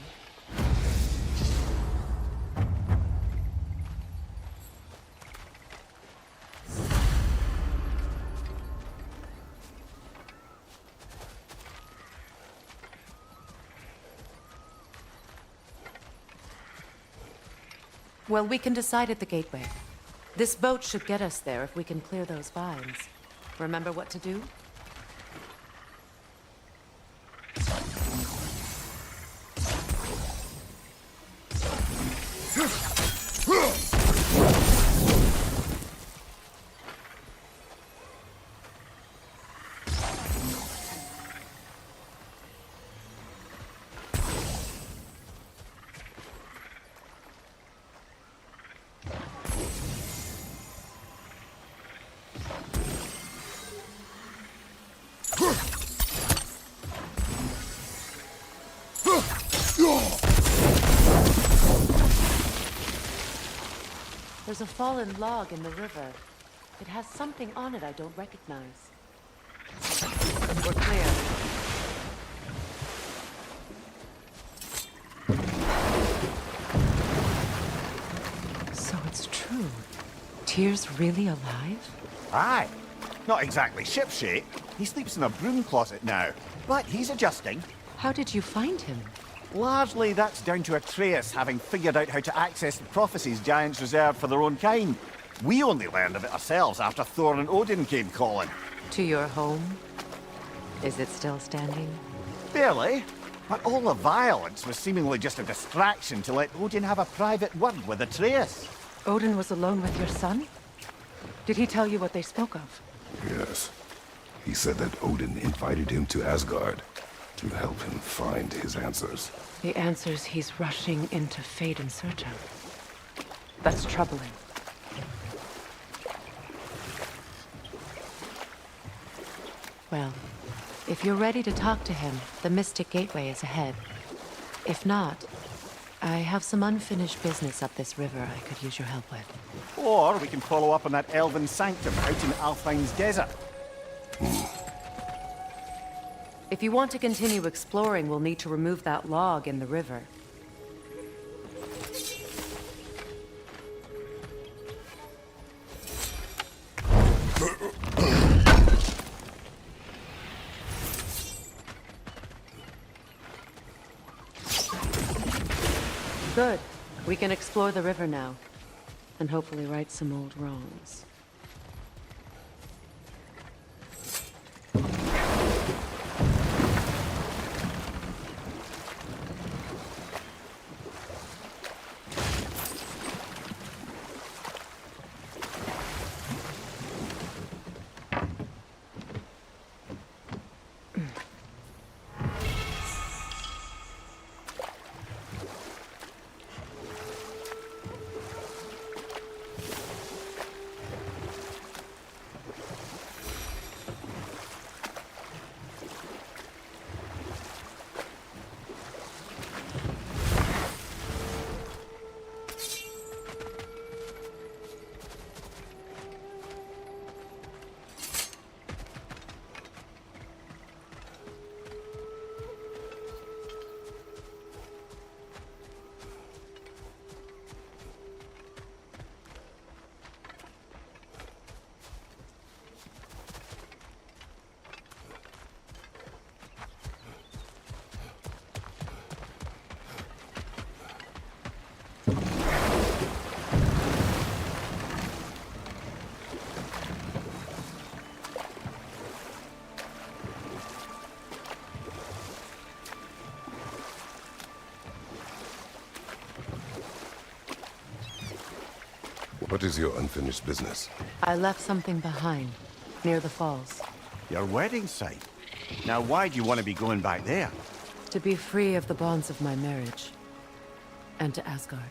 Well, we can decide at the gateway. This boat should get us there if we can clear those vines. Remember what to do? There's a fallen log in the river. It has something on it I don't recognize. We're clear. So it's true. Tyr's really alive? Aye. Not exactly shipshape. He sleeps in a broom closet now. But he's adjusting. How did you find him? Largely that's down to Atreus having figured out how to access the prophecies giants reserved for their own kind. We only learned of it ourselves after Thor and Odin came calling. To your home? Is it still standing? Barely. But all the violence was seemingly just a distraction to let Odin have a private word with Atreus. Odin was alone with your son? Did he tell you what they spoke of? Yes. He said that Odin invited him to Asgard to help him find his answers. The answers he's rushing into fate in search of. That's troubling. Well, if you're ready to talk to him, the Mystic Gateway is ahead. If not, I have some unfinished business up this river I could use your help with. Or we can follow up on that elven sanctum out in Alfheim's desert. If you want to continue exploring, we'll need to remove that log in the river. Good. We can explore the river now, and hopefully right some old wrongs. What is your unfinished business? I left something behind, near the falls. Your wedding site. Now why do you want to be going back there? To be free of the bonds of my marriage. And to Asgard.